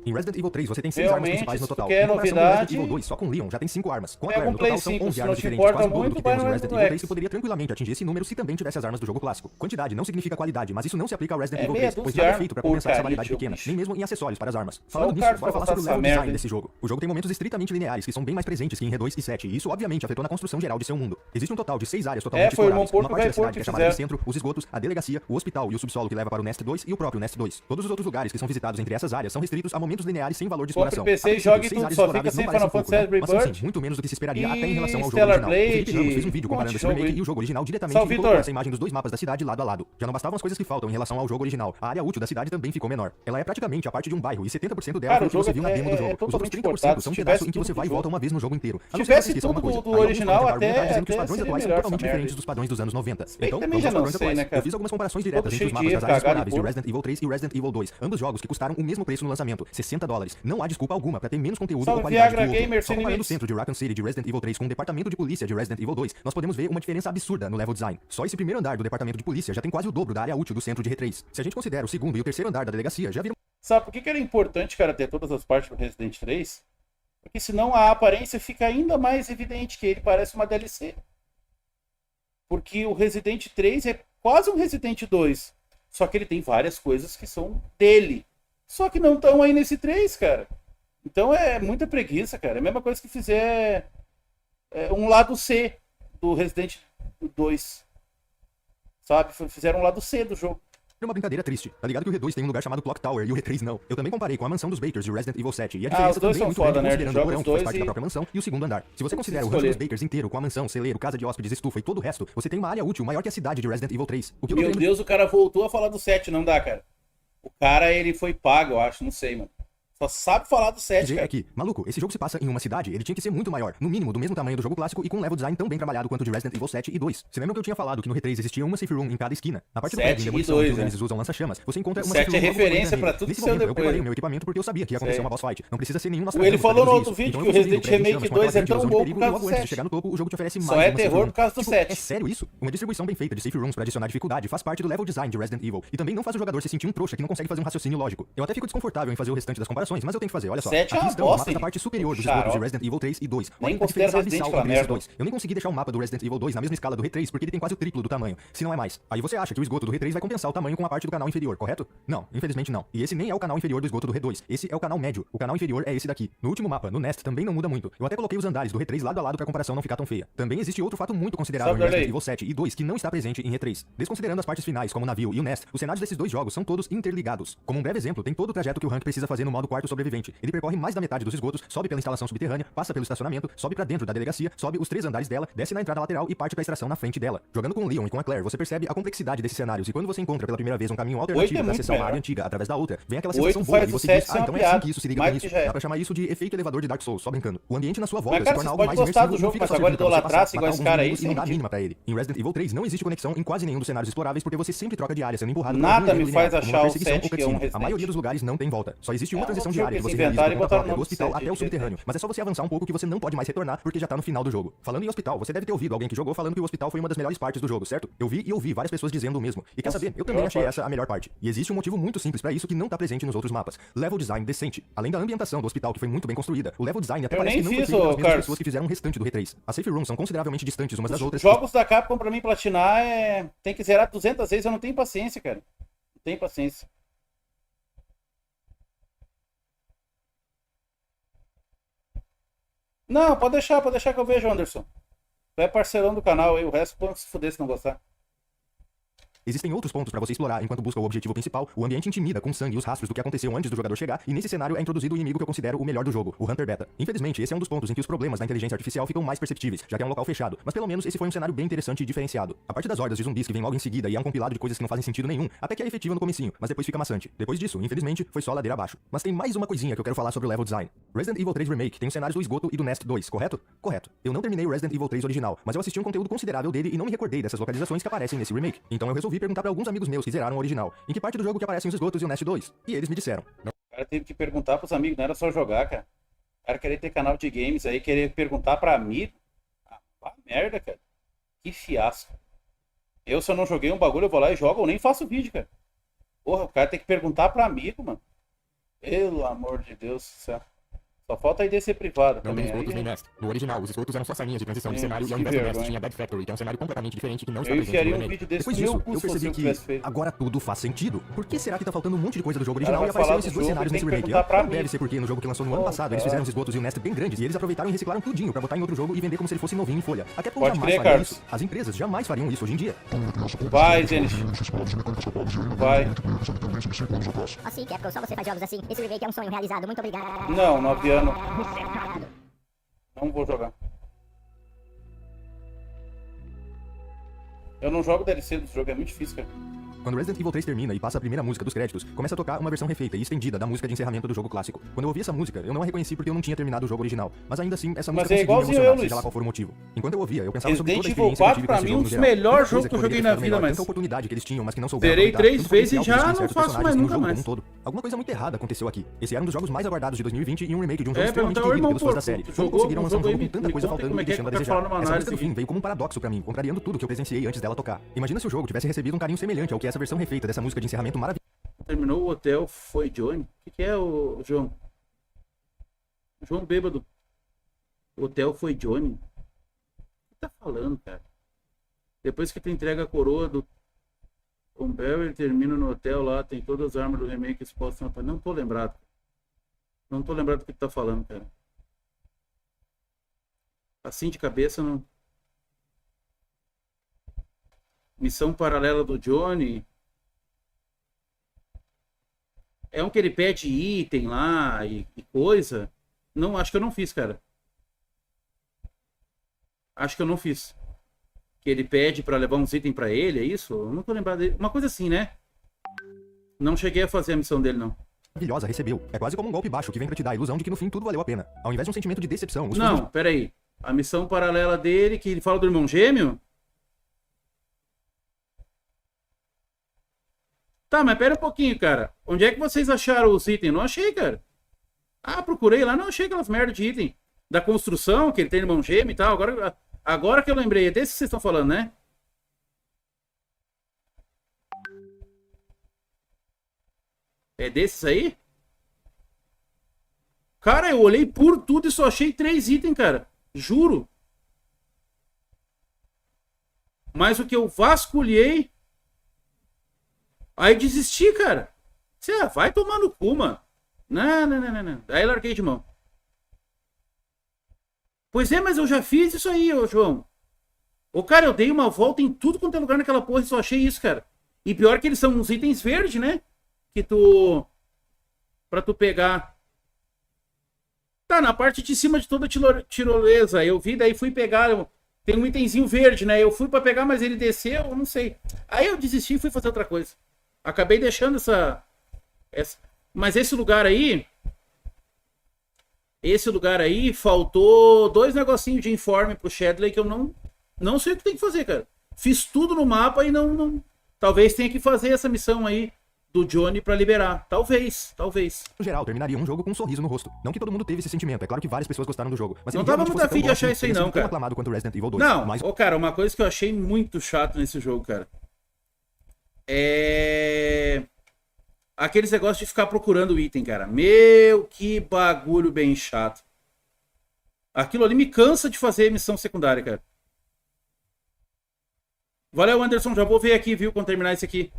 Em Resident Evil 3, você tem 6 armas Realmente, principais no se tu total. quer Em comparação com novidade, Resident Evil 2, só com Leon já tem 5 armas. Com a pega Claire, um no Play total são 5, 11 se armas não te diferentes, importa quase o dobro muito, do que vai temos no no Resident Xbox. Evil 3, que poderia tranquilamente atingir esse número se também tivesse as armas do jogo clássico. Quantidade não significa qualidade, mas isso não se aplica ao Resident É Evil meia 3, pois dúzia nada de é feito pra compensar essa porcaria, variedade tio, pequena, bicho. nem mesmo em acessórios para as armas. Só Falando o nisso, Carlos bora pra falar sobre o passar level essa design merda. desse jogo. O jogo tem momentos estritamente lineares, que são bem mais presentes que em R2 e 7, e isso obviamente afetou na construção geral de seu mundo. Existe um total de 6 áreas totalmente foi o irmão exploráveis, Porco uma parte da Velho Porco cidade que é que chamada de fizeram. centro, os esgotos, a delegacia, o hospital e o subsolo que leva para o Nest 2 e o próprio Nest 2. Todos os outros lugares que são visitados entre essas áreas são restritos a momentos lineares sem valor de Compre exploração. PC, A princípio, jogue 6 tudo, áreas só exploráveis fica sem não parecem Final pouco, Fantasy né? Mas são, Rebirth sim, muito menos do que se esperaria e até em relação ao jogo Stellar original. Blade, O Felipe Ramos fez um vídeo um monte comparando de esse remake jogo e o jogo original diretamente Salve, e colocou Vitor. essa imagem dos dois mapas da cidade lado a lado. Já não bastavam as coisas que faltam em relação ao jogo original. A área útil da cidade também ficou menor. Ela é praticamente a parte de um bairro e 70% dela Cara, foi o o que você jogo viu na demo do jogo. Os outros totalmente 30% cortado. são Se pedaços tivesse em que você tudo vai e do volta uma vez no jogo inteiro. A Se não ser que tivesse você esqueça alguma tudo coisa. do Aí alguns original, podem tentar até- argumentar dizendo que os até padrões seria atuais são melhor totalmente essa merda diferentes aí. dos padrões dos anos 90. bem que Então, também vamos já aos não padrões sei, atuais. né, cara? Eu fiz algumas comparações diretas Todo entre os cheio mapas de das áreas cagado e exploráveis de porco. Resident Evil 3 e Resident Evil 2. Ambos jogos que custaram o mesmo preço no lançamento, $60. Não há desculpa alguma pra ter menos conteúdo Salve, ou qualidade Viagra que o outro. Gamer, Só sem comparando o limites. centro de Raccoon City de Resident Evil 3 com o departamento de polícia de Resident Evil 2, nós podemos ver uma diferença absurda no level design. Só esse primeiro andar do departamento de polícia já tem quase o dobro da área útil do centro de R3. Se a gente considera o segundo e o terceiro andar da delegacia, já viram. Sabe por que era importante, cara, ter todas as partes do Resident 3? Porque senão a aparência fica ainda mais evidente que ele parece uma DLC. Porque o Resident 3 é quase um Resident 2. Só que ele tem várias coisas que são dele. Só que não estão aí nesse 3, cara. Então é muita preguiça, cara. É a mesma coisa que fizer um lado C do Resident 2. Sabe? Fizeram um lado C do jogo. É uma brincadeira triste. Tá ligado que o R2 tem um lugar chamado Clock Tower e o R3 não. Eu também comparei com a mansão dos Bakers de Resident Evil 7. E a diferença os dois também é são muito foda, grande né? considerando Joga o porão os que faz dois parte e- da própria mansão e o segundo andar. Se você Tem que considera o escolher. rancho dos Bakers inteiro com a mansão, celeiro, casa de hóspedes, estufa e todo o resto, você tem uma área útil maior que a cidade de Resident Evil 3. O que eu Meu lembro Deus, o cara voltou a falar do 7, não dá, cara. O cara, ele foi pago, eu acho, não sei, mano. Só sabe falar do 7, dizer cara. é que, maluco, esse jogo se passa em uma cidade, ele tinha que ser muito maior, no mínimo do mesmo tamanho do jogo clássico e com um level design tão bem trabalhado quanto o de Resident Evil 7 e 2. Se lembra que eu tinha falado que no R3 existia uma safe room em cada esquina? Na parte do 7 prédio em e demolição, 2, onde né? eles usam lança-chamas, você encontra O uma 7 safe é room referência logo pra no tudo Nesse que saiu momento, eu preparei depois. o meu equipamento porque eu sabia que ia acontecer Sei. uma boss fight. Não precisa ser nenhum Nostradamus Ele falou no pra outro deduzir vídeo isso. que o Então, eu Resident subi no Remake prédio em chamas, 2 é com aquela tão grande bom ilusão por de causa perigo, do e logo antes de 7. chegar no topo, o jogo te oferece mais Só é uma safe terror room. por causa do Tipo, 7. é sério isso? Uma distribuição bem feita de safe rooms pra adicionar dificuldade faz parte do level design de Resident Evil e também não faz o jogador se sentir um trouxa que não consegue fazer um raciocínio lógico. Eu até fico desconfortável em fazer o restante das comparações, mas eu tenho que fazer, olha só. 7 é Aqui uma estão os bosta, mapas da hein? parte superior dos Xarope. esgotos de Resident Evil 3 e 2. Nem Olha a considero diferença Resident abissal aquela entre esses merda. dois. Eu nem consegui deixar o mapa do Resident Evil 2 na mesma escala do R3 porque ele tem quase o triplo do tamanho, se não é mais. Aí você acha que o esgoto do R3 vai compensar o tamanho com a parte do canal inferior, correto? Não, infelizmente não. E esse nem é o canal inferior do esgoto do R2. Esse é o canal médio. O canal inferior é esse daqui. No último mapa, no Nest, também não muda muito. Eu até coloquei os andares do R3 lado a lado pra comparação não ficar tão feia. Também existe outro fato muito considerável em Sabe, Resident Darley? Evil 7 e 2 que não está presente em R3. Desconsiderando as partes finais, como o navio e o Nest, os cenários desses dois jogos são todos interligados. Como um breve exemplo, tem todo o trajeto que o Hank precisa fazer no modo quarto sobrevivente. Ele percorre mais da metade dos esgotos, sobe pela instalação subterrânea, passa pelo estacionamento, sobe pra dentro da delegacia, sobe os 3 andares dela, desce na entrada lateral e parte pra extração na frente dela. Jogando com o Leon e com a Claire, você percebe a complexidade desses cenários e quando você encontra pela primeira vez um caminho alternativo pra muito acessar uma melhor. área antiga através da outra, vem aquela 8 sensação boa faz e o você 7 diz, ser uma então é assim piada. que isso se liga Mais com que isso. já é. Dá pra chamar isso de efeito elevador de Dark Souls, só brincando. O ambiente na sua volta Mas, cara, se torna vocês algo podem mais gostar do imersivo, jogo, não fica mas só agora servindo pra você idolatrar passar, se igual matar esse alguns cara aí, inimigos e não sem dá a sentido. mínima pra ele. Em Resident Evil 3 não existe conexão em quase nenhum dos cenários exploráveis porque você sempre troca de área sendo empurrado por algum Nada enredo me faz linear, como uma achar o perseguição 7 ou que é um cutscene. A Resident. maioria dos lugares não tem volta. Só existe uma É, transição um de jogo área que que se você realiza inventaram e por conta botaram o própria, do nome hospital 7 até o de subterrâneo. Mas é só você avançar um pouco que você não pode mais retornar porque já tá no final do jogo. Falando em hospital, você deve ter ouvido alguém que jogou falando que o hospital foi uma das melhores partes do jogo, certo? Eu vi e ouvi várias pessoas dizendo o mesmo. E quer Nossa, saber? Eu também melhor achei parte. essa a melhor parte. E existe um motivo muito simples pra isso que não tá presente nos outros mapas. Level design decente. Além da ambientação do hospital que foi muito bem construída, o level design até Eu parece nem que não foi fiz, feito ô, pelas mesmas Carlos. pessoas que fizeram o restante do R3. As safe rooms são consideravelmente distantes umas das outras. Jogos da Capcom pra mim platinar tem que zerar 200 vezes, eu não tenho paciência, cara. Não tenho paciência. Não, pode deixar que eu vejo, Anderson. Tu é parceirão do canal aí, o resto pode se fuder se não gostar. Existem outros pontos pra você explorar enquanto busca o objetivo principal. O ambiente intimida com sangue e os rastros do que aconteceu antes do jogador chegar, e nesse cenário é introduzido o inimigo que eu considero o melhor do jogo, o Hunter Beta. Infelizmente, esse é um dos pontos em que os problemas da inteligência artificial ficam mais perceptíveis, já que é um local fechado, mas pelo menos esse foi um cenário bem interessante e diferenciado. A parte das hordas de zumbis que vem logo em seguida e é um compilado de coisas que não fazem sentido nenhum, até que é efetiva no comecinho, mas depois fica maçante. Depois disso, infelizmente, foi só ladeira abaixo. Mas tem mais uma coisinha que eu quero falar sobre o level design. Resident Evil 3 Remake tem os cenários do esgoto e do Nest 2, correto? Correto. Eu não terminei o Resident Evil 3 original, mas eu assisti um conteúdo considerável dele e não me recordei dessas localizações que aparecem nesse remake. Então eu resolvi perguntar pra alguns amigos meus que zeraram o original, em que parte do jogo que aparecem os esgotos e o Nest 2. E eles me disseram. O cara teve que perguntar pros amigos, não era só jogar, cara. O cara querer ter canal de games aí, querer perguntar pra amigo. Ah, vá merda, cara. Que fiasco. Eu, se eu não joguei um bagulho, eu vou lá e jogo, ou nem faço vídeo, cara. Porra, o cara tem que perguntar pra amigo, mano. Pelo amor de Deus do céu. Só falta a ID ser privada Não tem também. esgotos Aí, nem Nest. No original, os esgotos eram só salinhas de transição de Sim, cenário e ao que invés do Nest vergonha. tinha Bad Factory, que é um cenário completamente diferente que não está eu presente no enfiaria um remake. vídeo desse Depois no disso, meu cu eu se percebi eu que tivesse feito. agora tudo faz sentido. Por que será que tá faltando um monte de coisa do jogo Cara, original e vai falar apareceram do esses dois jogo, cenários tem nesse que remake? perguntar pra Não deve mim. ser porque no jogo que lançou no ano Oh, passado eles cara. fizeram os esgotos e o Nest bem grandes e eles aproveitaram e reciclaram tudinho pra botar em outro jogo e vender como se ele fosse novinho em folha. A Capcom Pode jamais crer, faria Carlos. isso. As empresas jamais fariam isso hoje em dia. Vai, Denis. Vai. Assim, Capcom, só você faz jogos assim. Esse remake é um sonho realizado. Muito obrigado. Não, 9 anos. Não vou jogar. Eu não jogo DLC do jogo, é muito difícil, cara. Quando Resident Evil 3 termina e passa a primeira música dos créditos, começa a tocar uma versão refeita e estendida da música de encerramento do jogo clássico. Quando eu ouvi essa música, eu não a reconheci porque eu não tinha terminado o jogo original, mas ainda assim, essa Mas música é conseguiu me igualzinho emocionar, eu, seja lá Luiz. qual for o motivo. Enquanto eu ouvia, eu pensava sobre toda a Resident Evil experiência que 4 eu tive com pra esse mim jogo um no dos geral. melhores Tanta jogos coisa que eu poderia joguei na ficar no vida, melhor, mas tanta oportunidade que eles tinham, mas que não souberam zerei aproveitar, 3 tanto vezes potencial já que não tinham certos faço personagens mais e no nunca jogo mais. como um todo. Alguma coisa muito errada aconteceu aqui. Esse era um dos jogos mais aguardados de 2020 e um remake de um jogo extremamente perguntar ao querido irmão, pelos fãs pô, da série. tu Como jogou conseguiram o lançar um jogo jogo aí, com tanta me coisa conta faltando como e é que é deixando a que eu quero desejar? falar numa Essa música análise do fim aqui. veio como um paradoxo pra mim, contrariando tudo que eu presenciei antes dela tocar. Imagina se o jogo tivesse recebido um carinho semelhante ao que essa versão refeita dessa música de encerramento maravilhosa. Terminou o hotel, foi Johnny. O que é, o João? João bêbado. O hotel foi Johnny. O que tá falando, cara? Depois que tu entrega a coroa do Tom Barry, termina no hotel lá, tem todas as armas do remake expostas. Não tô lembrado. Não tô lembrado do que tu tá falando, cara. Assim de cabeça, não. Missão paralela do Johnny. É um que ele pede item lá e coisa. Não, acho que eu não fiz, cara. Acho que eu não fiz. Que ele pede pra levar uns itens pra ele, é isso? Eu não tô lembrado dele. Uma coisa assim, né? Não cheguei a fazer a missão dele, não. maravilhosa recebeu. É quase como um golpe baixo que vem pra te dar a ilusão de que no fim tudo valeu a pena. Ao invés de um sentimento de decepção, os Não, peraí. A missão paralela dele, que ele fala do irmão gêmeo? Tá, mas pera um pouquinho, cara. Onde é que vocês acharam os itens? Não achei, cara. Ah, procurei lá, não achei aquelas merdas de item. Da construção, que ele tem irmão gêmeo e tal. Agora que eu lembrei, é desse que vocês estão falando, né? É desses aí? Cara, eu olhei por tudo e só achei 3 itens, cara. Juro. Mas o que eu vasculhei... Aí desisti, cara. Você vai tomar no cu, mano. Não. Aí larguei de mão. Pois é, mas eu já fiz isso aí, ô João. Ô, cara, eu dei uma volta em tudo quanto é lugar naquela porra e só achei isso, cara. E pior que eles são uns itens verdes, né? Que tu... Pra tu pegar... Tá, na parte de cima de toda a tirolesa. Eu vi, daí fui pegar... Tem um itemzinho verde, né? Eu fui pra pegar, mas ele desceu, eu não sei. Aí eu desisti e fui fazer outra coisa. Acabei deixando essa... Mas esse lugar aí... Esse lugar aí, faltou 2 negocinhos de informe pro Shadley que eu não sei o que tem que fazer, cara. Fiz tudo no mapa e não... Talvez tenha que fazer essa missão aí do Johnny pra liberar. Talvez. No geral, terminaria um jogo com um sorriso no rosto. Não que todo mundo teve esse sentimento, é claro que várias pessoas gostaram do jogo. Mas não tava muito afim de achar isso aí não, cara. Aclamado quanto Resident Evil 2. Não, mas... cara, uma coisa que eu achei muito chato nesse jogo, cara. É... Aqueles negócios de ficar procurando item, cara. Meu, que bagulho bem chato. Aquilo ali me cansa de fazer missão secundária, cara. Valeu, Anderson. Já vou ver aqui, viu, quando terminar esse aqui.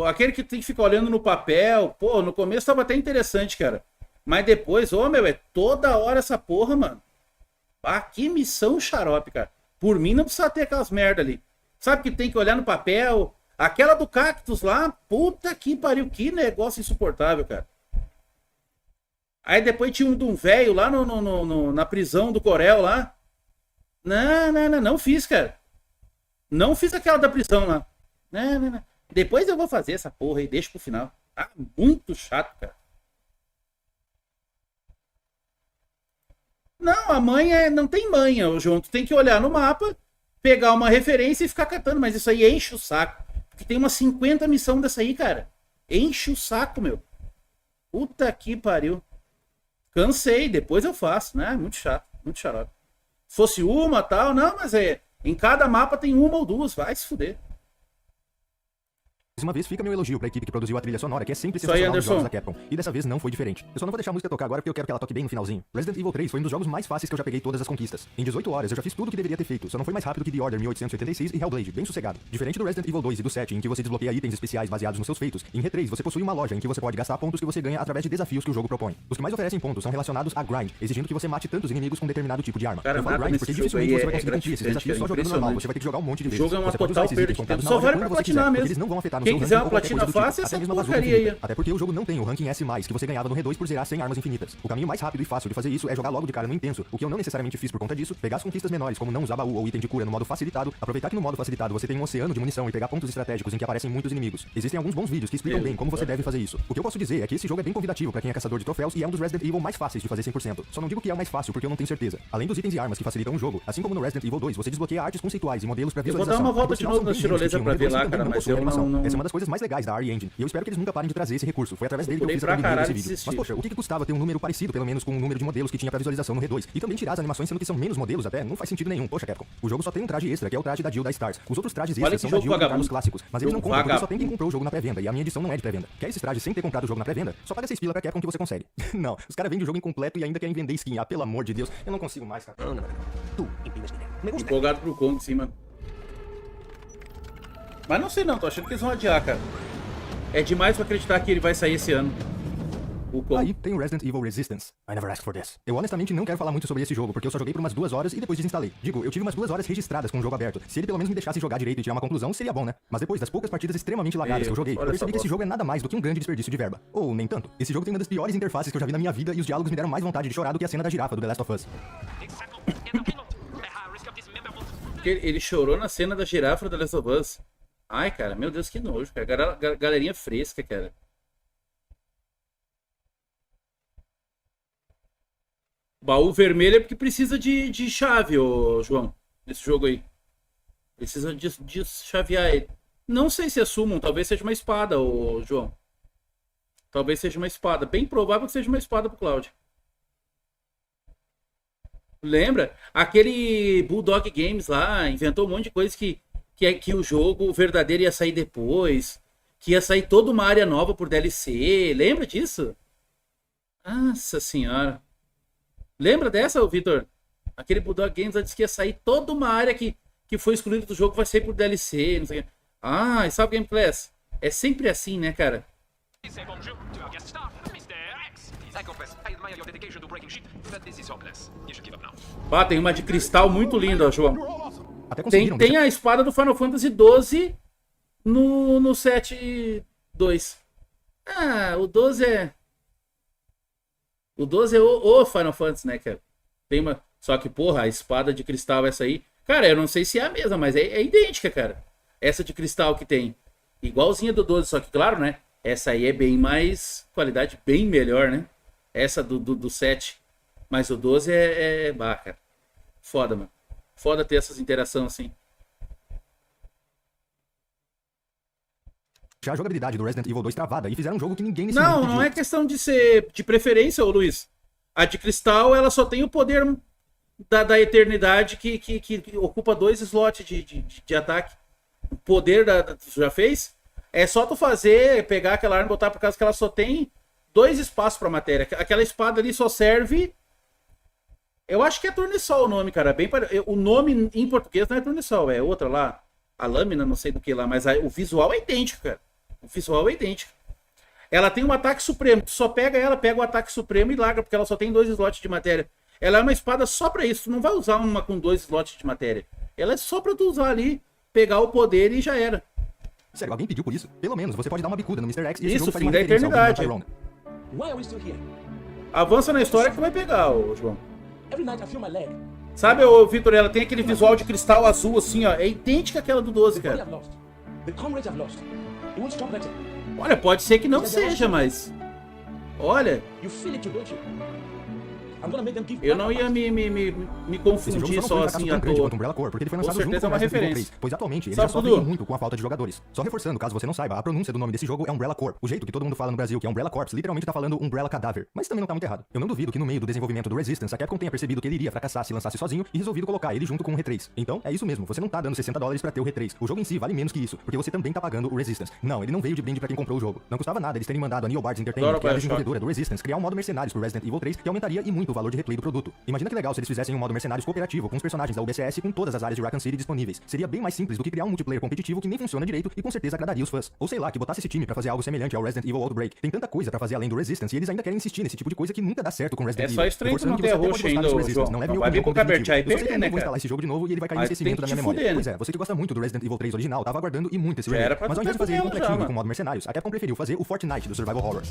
Aquele que tem que ficar olhando no papel. Pô, no começo tava até interessante, cara. Mas depois, meu, é toda hora essa porra, mano. Ah, que missão xarope, cara. Por mim não precisa ter aquelas merda ali. Sabe que tem que olhar no papel... Aquela do cactus lá, puta que pariu, que negócio insuportável, cara. Aí depois tinha um de um velho lá na prisão do Corel lá. Não fiz, cara. Não fiz aquela da prisão lá. Não. Depois eu vou fazer essa porra aí, deixa pro final. Ah, muito chato, cara. Não, a manha não tem manha, ô João. Tu tem que olhar no mapa, pegar uma referência e ficar catando, mas isso aí enche o saco. Porque tem umas 50 missão dessa aí, cara. Enche o saco, meu. Puta que pariu. Cansei, depois eu faço, né? Muito chato, muito xarope. Se fosse uma, tal, não, mas em cada mapa tem uma ou duas, vai se fuder. Mais uma vez fica meu elogio pra equipe que produziu a trilha sonora, que é sempre Isso aí, sensacional nos jogos Anderson. da Capcom. E dessa vez não foi diferente. Eu só não vou deixar a música tocar agora porque eu quero que ela toque bem no finalzinho. Resident Evil 3 foi um dos jogos mais fáceis que eu já peguei todas as conquistas. Em 18 horas eu já fiz tudo o que deveria ter feito, só não foi mais rápido que The Order 1886 e Hellblade, bem sossegado. Diferente do Resident Evil 2 e do 7, em que você desbloqueia itens especiais baseados nos seus feitos, em R3 você possui uma loja em que você pode gastar pontos que você ganha através de desafios que o jogo propõe. Os que mais oferecem pontos são relacionados a grind, exigindo que você mate tantos inimigos com determinado tipo de arma. Cara, eu falo grind porque dificilmente você vai conseguir cumprir esses desafios só jogando normal, você vai ter que jogar um monte de O vezes. jogo é uma Você pode total usar esses itens perda de comprados tempo. na Só loja vale quando pra você platinar quiser, porque mesmo. eles não vão afetar no Quem seu quiser ranking uma ou qualquer coisa platina do tipo. fácil, Até essa mesmo a vazura porcaria infinita. aí. Até porque o jogo não tem o ranking S+, que você ganhava no R2 por zerar sem armas infinitas. O caminho mais rápido e fácil de fazer isso é jogar logo de cara no intenso, o que eu não necessariamente fiz por conta disso, pegar as conquistas menores, como não usar baú ou item de cura no modo facilitado, aproveitar que no modo facilitado você tem um oceano de munição e pegar pontos estratégicos em que aparecem muitos inimigos. Existem alguns bons vídeos que explicam bem como você deve fazer isso. O que eu posso dizer é que esse jogo é bem convidativo pra quem é caçador de troféus e é um dos Resident Evil mais fáceis de fazer 100%. Só não digo que é o mais fácil porque eu não tenho certeza. Além dos itens e armas que facilitam o jogo, assim como no Resident Evil 2, você desbloqueia artes conceituais e modelos pra Eu vou visualização. dar uma volta de novo na tirolesa pra ver lá, cara, mas eu não... Essa é uma das coisas mais legais da RE Engine, e eu espero que eles nunca parem de trazer esse recurso. Foi através dele que eu fiz a thumbnail desse vídeo. Mas poxa, o que custava ter um número parecido, pelo menos, com o número de modelos que tinha pra visualização no R2? E também tirar as animações sendo que são menos modelos até? Não faz sentido nenhum. Poxa, Capcom. O jogo só tem um traje extra, que é o traje da Jill da Stars. Os outros trajes extras são da Jill dos clássicos, mas eles não contam porque só tem quem comprou o jogo na pré-venda, e a minha edição não é de pré-venda. Quer esses trajes sem ter comprado o jogo na pré-venda? Só paga 6 pila pra Capcom que você consegue. Não, os caras vendem o jogo incompleto e ainda querem vender skin. Ah, pelo amor de Deus, eu não consigo mais, cara. Empolgado pro Kong, sim, mano. Mas não sei não, tô achando que eles vão adiar, cara. É demais pra acreditar que ele vai sair esse ano. Aí tem o Resident Evil Resistance. I never asked for this. Eu honestamente não quero falar muito sobre esse jogo, porque eu só joguei por umas 2 horas e depois desinstalei. Digo, eu tive umas 2 horas registradas com o jogo aberto. Se ele pelo menos me deixasse jogar direito e tirar uma conclusão, seria bom, né? Mas depois das poucas partidas extremamente lagadas que eu joguei, eu percebi que esse jogo é nada mais do que um grande desperdício de verba. Ou nem tanto. Esse jogo tem uma das piores interfaces que eu já vi na minha vida e os diálogos me deram mais vontade de chorar do que a cena da girafa do The Last of Us. Ele chorou na cena da girafa do The Last of Us. Ai, cara, meu Deus, que nojo, cara. Galerinha fresca, cara. Baú vermelho é porque precisa de chave, ô João. Nesse jogo aí. Precisa de chavear ele. Não sei se é summon, talvez seja uma espada, ô João. Talvez seja uma espada. Bem provável que seja uma espada pro Cloud. Lembra? Aquele Bulldog Games lá inventou um monte de coisa que o jogo verdadeiro ia sair depois. Que ia sair toda uma área nova por DLC. Lembra disso? Nossa senhora. Lembra dessa, Vitor? Aquele Bulldog Games disse que ia sair toda uma área que foi excluída do jogo, vai sair por DLC. Não sei o que. Ah, e sabe Game Class? É sempre assim, né, cara? Ah, tem uma de cristal muito linda, ó, João. Tem a espada do Final Fantasy XII no set 2. Ah, o 12 é... O 12 é o Final Fantasy, né, cara? Tem uma... Só que, porra, a espada de cristal essa aí... Cara, eu não sei se é a mesma, mas é idêntica, cara. Essa de cristal que tem. Igualzinha do 12, só que, claro, né? Essa aí é bem mais... Qualidade bem melhor, né? Essa do 7. Mas o 12 é... Bah, cara. Foda, mano. Foda ter essas interações assim. Já a jogabilidade do Resident Evil 2 travada e fizeram um jogo que ninguém nesse Não, mundo não é questão de ser de preferência, ô Luiz. A de cristal, ela só tem o poder da eternidade que ocupa 2 slots de ataque. O poder tu já fez? É só tu pegar aquela arma e botar por causa que ela só tem 2 espaços pra matéria. Aquela espada ali só serve... Eu acho que é Tournesol o nome, cara. O nome em português não é Tournesol, é outra lá. A lâmina, não sei do que lá, mas o visual é idêntico, cara. O visual é idêntico. Ela tem um ataque supremo. Tu só pega ela, pega o ataque supremo e larga, porque ela só tem 2 slots de matéria. Ela é uma espada só pra isso. Tu não vai usar uma com 2 slots de matéria. Ela é só pra tu usar ali, pegar o poder e já era. Sério, alguém pediu por isso? Pelo menos você pode dar uma bicuda no Mr. X e esse Isso, jogo faz fim uma da referência ao eternidade. Tyrone. Avança na história que tu vai pegar, ô João. Sabe, ô Vitor, ela tem aquele visual de cristal azul assim, ó. É idêntica àquela do 12, cara. Olha, pode ser que não seja, mas... Olha... Eu não ia me confundir só assim à toa. Porque ele foi Com lançado junto certeza é com uma Resident Evil referência. 3, pois atualmente ele Sabe já sofre tudo? muito com a falta de jogadores. Só reforçando, caso você não saiba, a pronúncia do nome desse jogo é Umbrella Corp. O jeito que todo mundo fala no Brasil que é Umbrella Corps, literalmente tá falando Umbrella Cadáver. Mas também não tá muito errado. Eu não duvido que no meio do desenvolvimento do Resistance, a Capcom tenha percebido que ele iria fracassar se lançasse sozinho e resolvido colocar ele junto com o R3. Então, é isso mesmo, você não tá dando $60 pra ter o R3. O jogo em si vale menos que isso, porque você também tá pagando o Resistance. Não, ele não veio de brinde pra quem comprou o jogo. Não custava nada eles terem mandado a Neobards Entertainment, que é a desenvolvedora do Resistance, criar um modo mercenários pro Resident Evil 3 que aumentaria e muito o valor de replay do produto. Imagina que legal se eles fizessem um modo mercenários cooperativo com os personagens da UBCS com todas as áreas de Raccoon City disponíveis. Seria bem mais simples do que criar um multiplayer competitivo que nem funciona direito e com certeza agradaria os fãs. Ou sei lá, que botasse esse time pra fazer algo semelhante ao Resident Evil Outbreak. Tem tanta coisa pra fazer além do Resistance e eles ainda querem insistir nesse tipo de coisa que nunca dá certo com Resident Evil. É só estranho que não ter roxo ainda, João. Não leve Vai vir com o Cabernet aí perder, né, cara? vou instalar esse jogo de novo e ele vai cair no esquecimento da minha memória. Fuder, né? Pois é, você que gosta muito do Resident Evil 3 original, tava aguardando e muito esse remake. Mas ao invés de fazer ele completinho já, com o modo mercenários, a Capcom preferiu fazer o Fortnite do Survival Horror.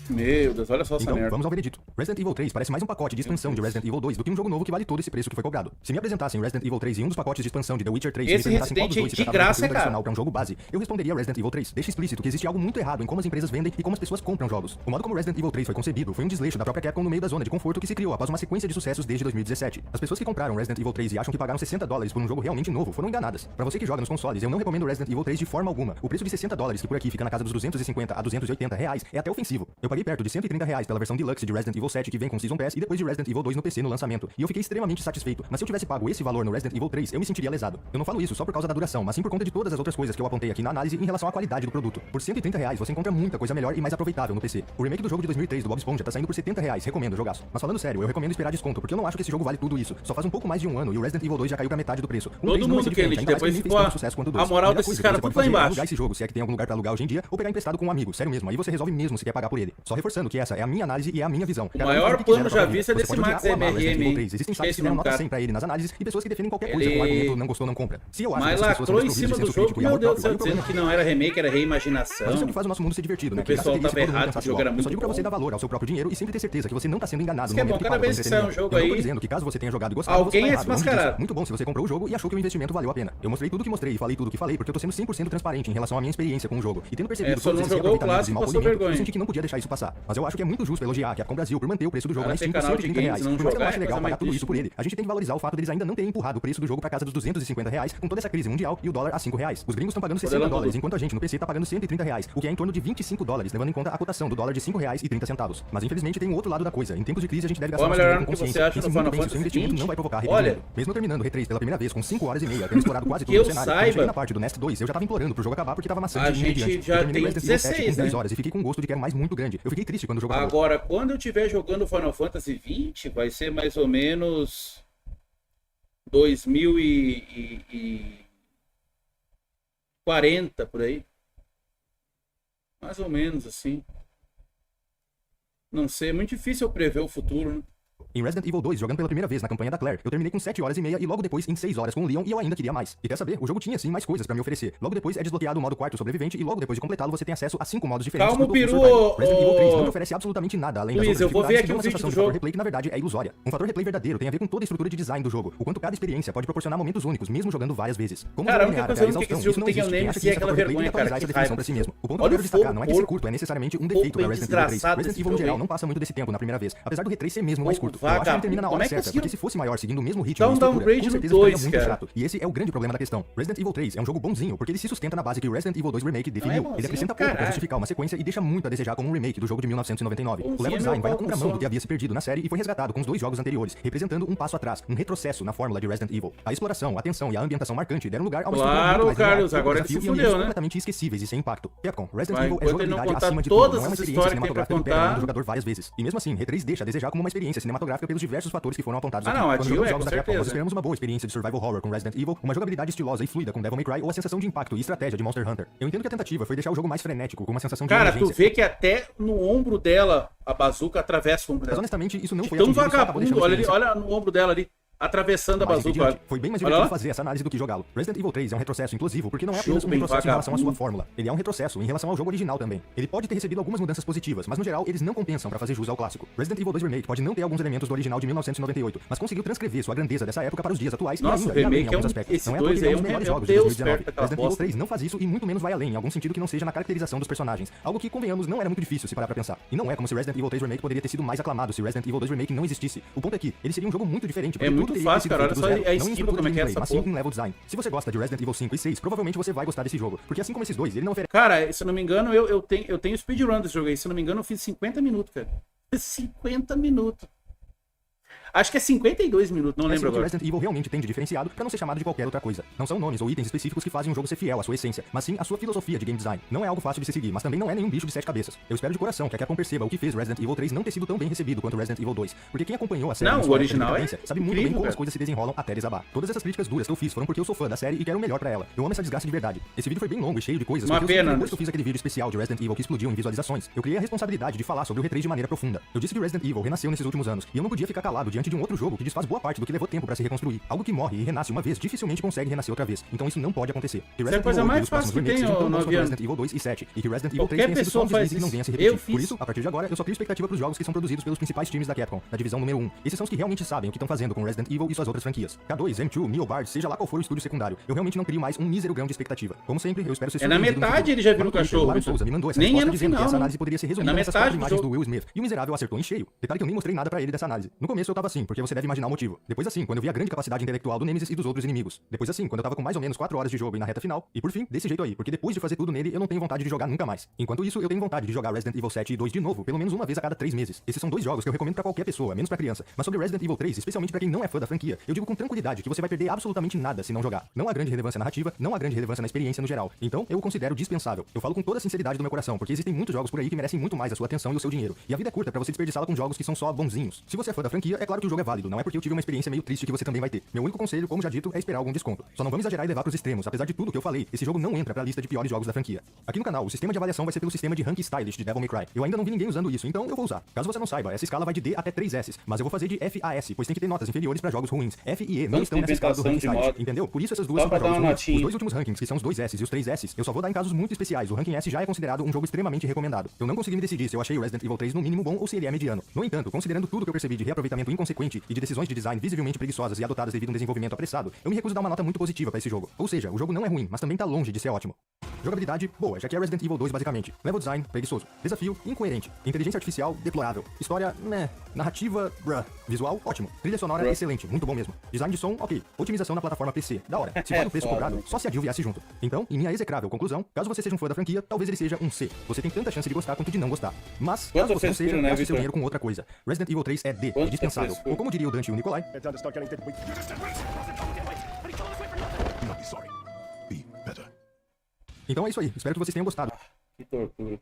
Meu Deus, olha só essa Então, merda. vamos ao veredito. Resident Evil 3 parece mais um pacote de expansão de Resident Evil 2 do que um jogo novo que vale todo esse preço que foi cobrado. Se me apresentassem Resident Evil 3 e um dos pacotes de expansão de The Witcher 3 Esse e me perguntassem qual dos dois Resident se de tratava graça, de um cara. adicional pra um jogo base, eu responderia Resident Evil 3. Deixa explícito que existe algo muito errado em como as empresas vendem e como as pessoas compram jogos. O modo como Resident Evil 3 foi concebido foi um desleixo da própria Capcom no meio da zona de conforto que se criou após uma sequência de sucessos desde 2017. As pessoas que compraram Resident Evil 3 e acham que pagaram $60 por um jogo realmente novo foram enganadas. Pra você que joga nos consoles, eu não recomendo Resident Evil 3 de forma alguma. O preço de $60, que por aqui fica na casa dos $250 a $280, é até ofensivo. Eu paguei perto de R$130 pela versão Deluxe de Resident Evil 7 que vem com Season Pass e depois de Resident Evil 2 no PC no lançamento. E eu fiquei extremamente satisfeito. Mas se eu tivesse pago esse valor no Resident Evil 3, eu me sentiria lesado. Eu não falo isso só por causa da duração, mas sim por conta de todas as outras coisas que eu apontei aqui na análise em relação à qualidade do produto. Por R$130 você encontra muita coisa melhor e mais aproveitável no PC. O remake do jogo de 2003 do Bob Esponja tá saindo por R$70, recomendo, jogaço. Mas falando sério, eu recomendo esperar desconto, porque eu não acho que esse jogo vale tudo isso. Só faz um pouco mais de um ano e o Resident Evil 2 já caiu pra metade do preço. Todo mundo que ele depois ficou a moral desses caras tudo lá embaixo. Alugar esse jogo, se é que tem algum lugar pra alugar hoje em dia, ou pegar emprestado com um amigo, sério mesmo. Aí você resolve mesmo se quer pagar por ele. Só reforçando que essa é a minha análise e é a minha visão. O maior plano já visto é desse Max MRM. Existem sites que dão nota 100 pra ele nas análises e pessoas que defendem qualquer coisa Ele- com argumento não gostou, não compra. Se eu acho Mas que essas pessoas são lacrou em desprovidas cima de do senso jogo, crítico e meu amor Deus do próprio, aí céu, o problema dizendo que não era remake, era reimaginação. mas isso é o que faz o nosso mundo ser divertido, né? O pessoal Criança tava feliz, todo mundo errado, pensasse o jogo era igual. Eu só muito digo pra você bom. dar valor ao seu próprio dinheiro e sempre ter certeza que você não tá sendo enganado Isso que é bom, momento cada paga vez pelo que sai um entretenimento. jogo Eu não tô aí, dizendo que caso você tenha jogado e gostado, alguém você tá é errado, longe disso. desmascarado. Muito bom se você comprou o jogo e achou que o investimento valeu a pena. Eu mostrei tudo que mostrei e falei tudo que falei porque eu tô sendo 100% transparente em relação à minha experiência com o jogo. E tendo percebido só todos não esses jogou o reaproveitamentos e clássico, mau passou polimento, vergonha. eu senti que não podia deixar isso passar. Mas eu acho que é muito justo elogiar a Capcom Brasil por manter o preço do jogo Cara, na Steam ter por canal de R$130. games, não Por mais que eu não jogar ache é legal coisa mais pagar tudo isso triste. por ele, a gente tem que valorizar o fato deles ainda não terem empurrado o preço do jogo pra casa dos R$250 com toda essa crise mundial e o dólar a R$5. Os gringos estão pagando $60, enquanto a gente no PC tá pagando R$130, o que é em torno de $25, levando em conta a cotação do dólar de R$5,30. Mas infelizmente tem o outro lado da coisa. Em tempos de crise a gente deve gastar Qual nosso melhorar dinheiro com no que você consciência. acha Pense no muito Final bem se o seu Fantasy investimento 20? não vai provocar Olha, arrependimento. Mesmo terminando o R3 pela primeira vez com 5 horas e meia, tendo explorado quase que todo eu o cenário, quando eu saiba, cheguei na parte do Nest 2, eu já tava implorando pro jogo acabar porque tava maçante a e gente entediante. já Eu terminei tem Resident Evil 7 em 16, 10 né? horas e fiquei com gosto de quero mais muito grande. Eu fiquei triste quando o jogo acabou. Agora, quando eu estiver jogando Final Fantasy 20, vai ser mais ou menos 2040 por aí. Mais ou menos assim. Não sei, é muito difícil eu prever o futuro, né? Em Resident Evil 2, jogando pela primeira vez na campanha da Claire, eu terminei com 7 horas e meia e logo depois em 6 horas com o Leon e eu ainda queria mais. E quer saber? O jogo tinha sim mais coisas pra me oferecer. Logo depois é desbloqueado o modo quarto sobrevivente e logo depois de completá-lo você tem acesso a 5 modos diferentes Calma, do Peru, Survival. Resident Evil 3 não te oferece absolutamente nada além das Luiz, outras eu vou ver dificuldades aqui e o uma vídeo sensação do de fator jogo. replay que na verdade é ilusória. Um fator replay verdadeiro tem a ver com toda a estrutura de design do jogo, o quanto cada experiência pode proporcionar momentos únicos, mesmo jogando várias vezes. Como Cara, a jogo única linear coisa até a que esse exaustão, jogo isso não tem existe. nem Quem acha se é que aquela isso é fator replay vergonha, tem que cara, atualizar essa que definição raiva. pra si mesmo. O ponto que eu Olha quero o destacar não é que ser porco, curto é necessariamente um porco defeito da Resident Evil 3. desgraçado Resident esse Evil no geral jogo não passa muito desse tempo na primeira vez, apesar do R3 ser mesmo mais Porco curto. Eu acho que ele termina na hora vagabundo. Como é que certa, conseguiram? porque se fosse maior seguindo o mesmo ritmo Dá um e estrutura, downgrade com no certeza 2, ficaria muito cara. chato. E esse é o grande problema da questão. Resident Evil 3 é um jogo bonzinho, porque ele se sustenta na base que o Resident Evil 2 Remake definiu. bonzinho, Ele acrescenta pouco pra caralho. justificar uma sequência e deixa muito a desejar como um remake do jogo de 1999. Bonzinho O level é design meu vai na pau com contramão do sono. que havia se perdido na série e foi resgatado com os 2 jogos anteriores, representando um passo atrás, um retrocesso na fórmula de Resident Evil. A exploração, a tensão e a ambientação marcante deram lugar a uma estrutura Claro, muito mais Carlos, linear, agora desafio que se e ambientes fudeu, né? completamente esquecíveis e sem impacto. Capcom, Resident Vai, Evil é enquanto ele não jogabilidade contar acima de todas tudo, não é uma as experiência histórias que tem pra cinematográfica que pega contar. o jogador várias vezes. E mesmo assim, R3 deixa a desejar como uma experiência cinematográfica pelos diversos fatores que foram apontados aqui. Não, a Quando Jill jogamos é, jogos com da Capcom, nós certeza. esperamos uma boa experiência de survival horror com Resident Evil, uma jogabilidade estilosa e fluida com Devil May Cry ou a sensação de impacto e estratégia de Monster Hunter. Eu entendo que a tentativa foi deixar o jogo mais frenético, com uma sensação de Cara, tu emergência. vê que até no ombro dela, a bazuca atravessa o ombro Mas dela. honestamente, isso não foi Tão atingido e só acabou deixando vagabundo, a olha, ali, experiência olha no ombro dela ali, atravessando a mais bazuca. entediante. Foi bem mais Olha divertido lá. fazer essa análise do que jogá-lo. Resident Evil 3 é um retrocesso inclusivo, porque não é Jogo apenas um bem retrocesso em relação à sua vagabundo. fórmula. Ele é um retrocesso em relação ao jogo original também. Ele pode ter recebido algumas mudanças positivas, mas no geral eles não compensam pra fazer jus ao clássico. Resident Evil 2 Remake pode não ter alguns elementos do original de 1998, mas conseguiu transcrever sua grandeza dessa época para os dias atuais Nossa, e o ainda ir além em remake é alguns um- aspectos. esse Não é à dois toa que ele é aí um é dos um- melhores meu jogos de Deus, 2019. perto daquela Resident Evil bosta. 3 não faz isso e muito menos vai além em algum sentido que não seja na caracterização dos personagens. Algo que, convenhamos, não era muito difícil se parar pra pensar. E não é como se Resident Evil 3 Remake poderia ter sido mais aclamado se Resident Evil 2 Remake não existisse. O ponto é que ele seria um jogo muito diferente, porque É tudo muito teria que ter fácil, sido cara, feito olha do só zero. a Não em esquiva estrutura como é de que é gameplay, essa mas sim porra. em level design. Se você gosta de Resident Evil 5 e 6, provavelmente você vai gostar desse jogo, porque assim como esses dois, ele não oferece Cara, se eu não me engano, eu tenho speedrun desse jogo aí. Se eu não me engano, eu fiz 50 minutos, cara. 50 minutos. Acho que é 52 minutos, não lembro o que agora. Resident Evil realmente tem de diferenciado pra não ser chamado de qualquer outra coisa. Não são nomes ou itens específicos que fazem um jogo ser fiel à sua essência, mas sim à sua filosofia de game design. Não é algo fácil de se seguir, mas também não é nenhum bicho de 7 cabeças. Eu espero de coração que a Capcom perceba o que fez Resident Evil 3 não ter sido tão bem recebido quanto Resident Evil 2, porque quem acompanhou a série Não, na o sua época de original é decadência sabe muito incrível, bem como cara. as coisas se desenrolam até desabar. Todas essas críticas duras que eu fiz foram porque eu sou fã da série e quero o melhor pra ela. Eu amo essa desgraça de verdade. Esse vídeo foi bem longo e cheio de coisas, Uma porque eu sei que pena, depois que né? eu fiz aquele vídeo especial de Resident Evil que explodiu em visualizações, eu criei a responsabilidade de falar sobre o R3 de maneira profunda. Eu disse que Resident Evil renasceu nesses últimos anos, e eu não podia ficar calado diante de um outro jogo que desfaz boa parte do que levou tempo pra se reconstruir. Algo que morre e renasce uma vez, dificilmente consegue renascer outra vez. Então isso não pode acontecer. Que Isso é a coisa Evil 8 mais e os próximos fácil que remakes tem, sejam tão ô, bons quanto Noviano. Resident Evil 2 e 7, e que Resident Evil 3 Qualquer tenha sido só pessoa um faz deslize e não isso. venha se Eu repetir. fiz. Por isso, a partir de agora, eu só crio expectativa pros jogos que são produzidos pelos principais times da Capcom, da divisão número 1. Esses são os que realmente sabem o que estão fazendo com Resident Evil e suas outras franquias. K2, M2, Neo Bard, seja lá qual for o estúdio secundário, eu realmente não crio mais um mísero grão de expectativa. Como sempre, eu espero ser É na surpreendido no metade futuro. ele já virou Lá no Twitter, cachorro, o Aaron Vitor. Souza me mandou essa Nem é resposta no dizendo que final, essa não. análise poderia ser resumida na nessas metade 4 do imagens jogo. do Will Smith. E o miserável acertou em cheio. Detalhe que eu nem mostrei nada pra ele dessa análise. No começo eu tava assim, porque você deve imaginar o motivo. Depois assim, quando eu vi a grande capacidade intelectual do Nemesis e dos outros inimigos. Depois assim, quando eu tava com mais ou menos 4 horas de jogo e na reta final. E por fim, desse jeito aí, porque depois de fazer tudo nele, eu não tenho vontade de jogar nunca mais. Enquanto isso, eu tenho vontade de jogar Resident Evil 7 e 2 de novo, pelo menos uma vez a cada 3 meses. Esses são 2 jogos que eu recomendo pra qualquer pessoa, menos pra criança. Mas sobre Resident Evil 3, especialmente pra quem não é fã da franquia, eu digo com tranquilidade que você vai perder absolutamente nada se não jogar. Não há grande relevância narrativa, não há grande relevância na experiência no geral. Então, eu o considero dispensável. Eu falo com toda a sinceridade do meu coração, porque existem muitos jogos por aí que merecem muito mais a sua atenção e o seu dinheiro. E a vida é curta pra você desperdiçá-la com jogos que são só bonzinhos. Se você é fã da franquia, é claro que o jogo é válido, não é porque eu tive uma experiência meio triste que você também vai ter. Meu único conselho, como já dito, é esperar algum desconto. Só não vamos exagerar e levar pros extremos. Apesar de tudo que eu falei, esse jogo não entra pra lista de piores jogos da franquia. Aqui no canal, o sistema de avaliação vai ser pelo sistema de rank stylish de Devil May Cry. Eu ainda não vi ninguém usando isso, então eu vou usar. Caso você não saiba, essa escala vai de D até 3S, mas eu vou fazer de F a S, pois tem que ter notas inferiores pra jogos ruins. F e E não Tanto estão nessa escala do rank inventação de stylish, modo. entendeu? Por isso essas duas Só são pra pra dar jogos uma ruins. notinha. Os 2 últimos rankings, que são os 2S e os 3S, eu só vou dar em casos muito especiais. O ranking S já é considerado um jogo extremamente recomendado. Eu não consegui me decidir se eu achei o Resident Evil 3 no mínimo bom ou se ele é mediano. No entanto, considerando tudo que eu percebi de reaproveitamento inconsequente e de decisões de design visivelmente preguiçosas e adotadas devido a um desenvolvimento apressado, eu me recuso a dar uma nota muito positiva pra esse jogo. Ou seja, o jogo não é ruim, mas também tá longe de ser ótimo. Jogabilidade, boa, já que é Resident Evil 2 basicamente. Level design, preguiçoso. Desafio, incoerente. Inteligência artificial, deplorável. História, meh. Narrativa, bruh. Visual, ótimo. Trilha sonora, excelente, muito bom mesmo. Design de som, ok. Otimização na plataforma PC, da hora. Se vale o preço cobrado, só se a Jill viesse junto. Então, em minha execrável conclusão, caso você seja um fã da franquia, talvez ele seja um C. Você tem tanta chance de gostar quanto de não gostar. Mas, caso você não seja, gaste seu dinheiro com outra coisa. Resident Evil 3 é D, é dispensável. Ou como diria o Dante e o Nikolai, então é isso aí, espero que vocês tenham gostado. Que tortura.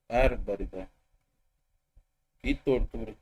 Barbaridade. Que tortura.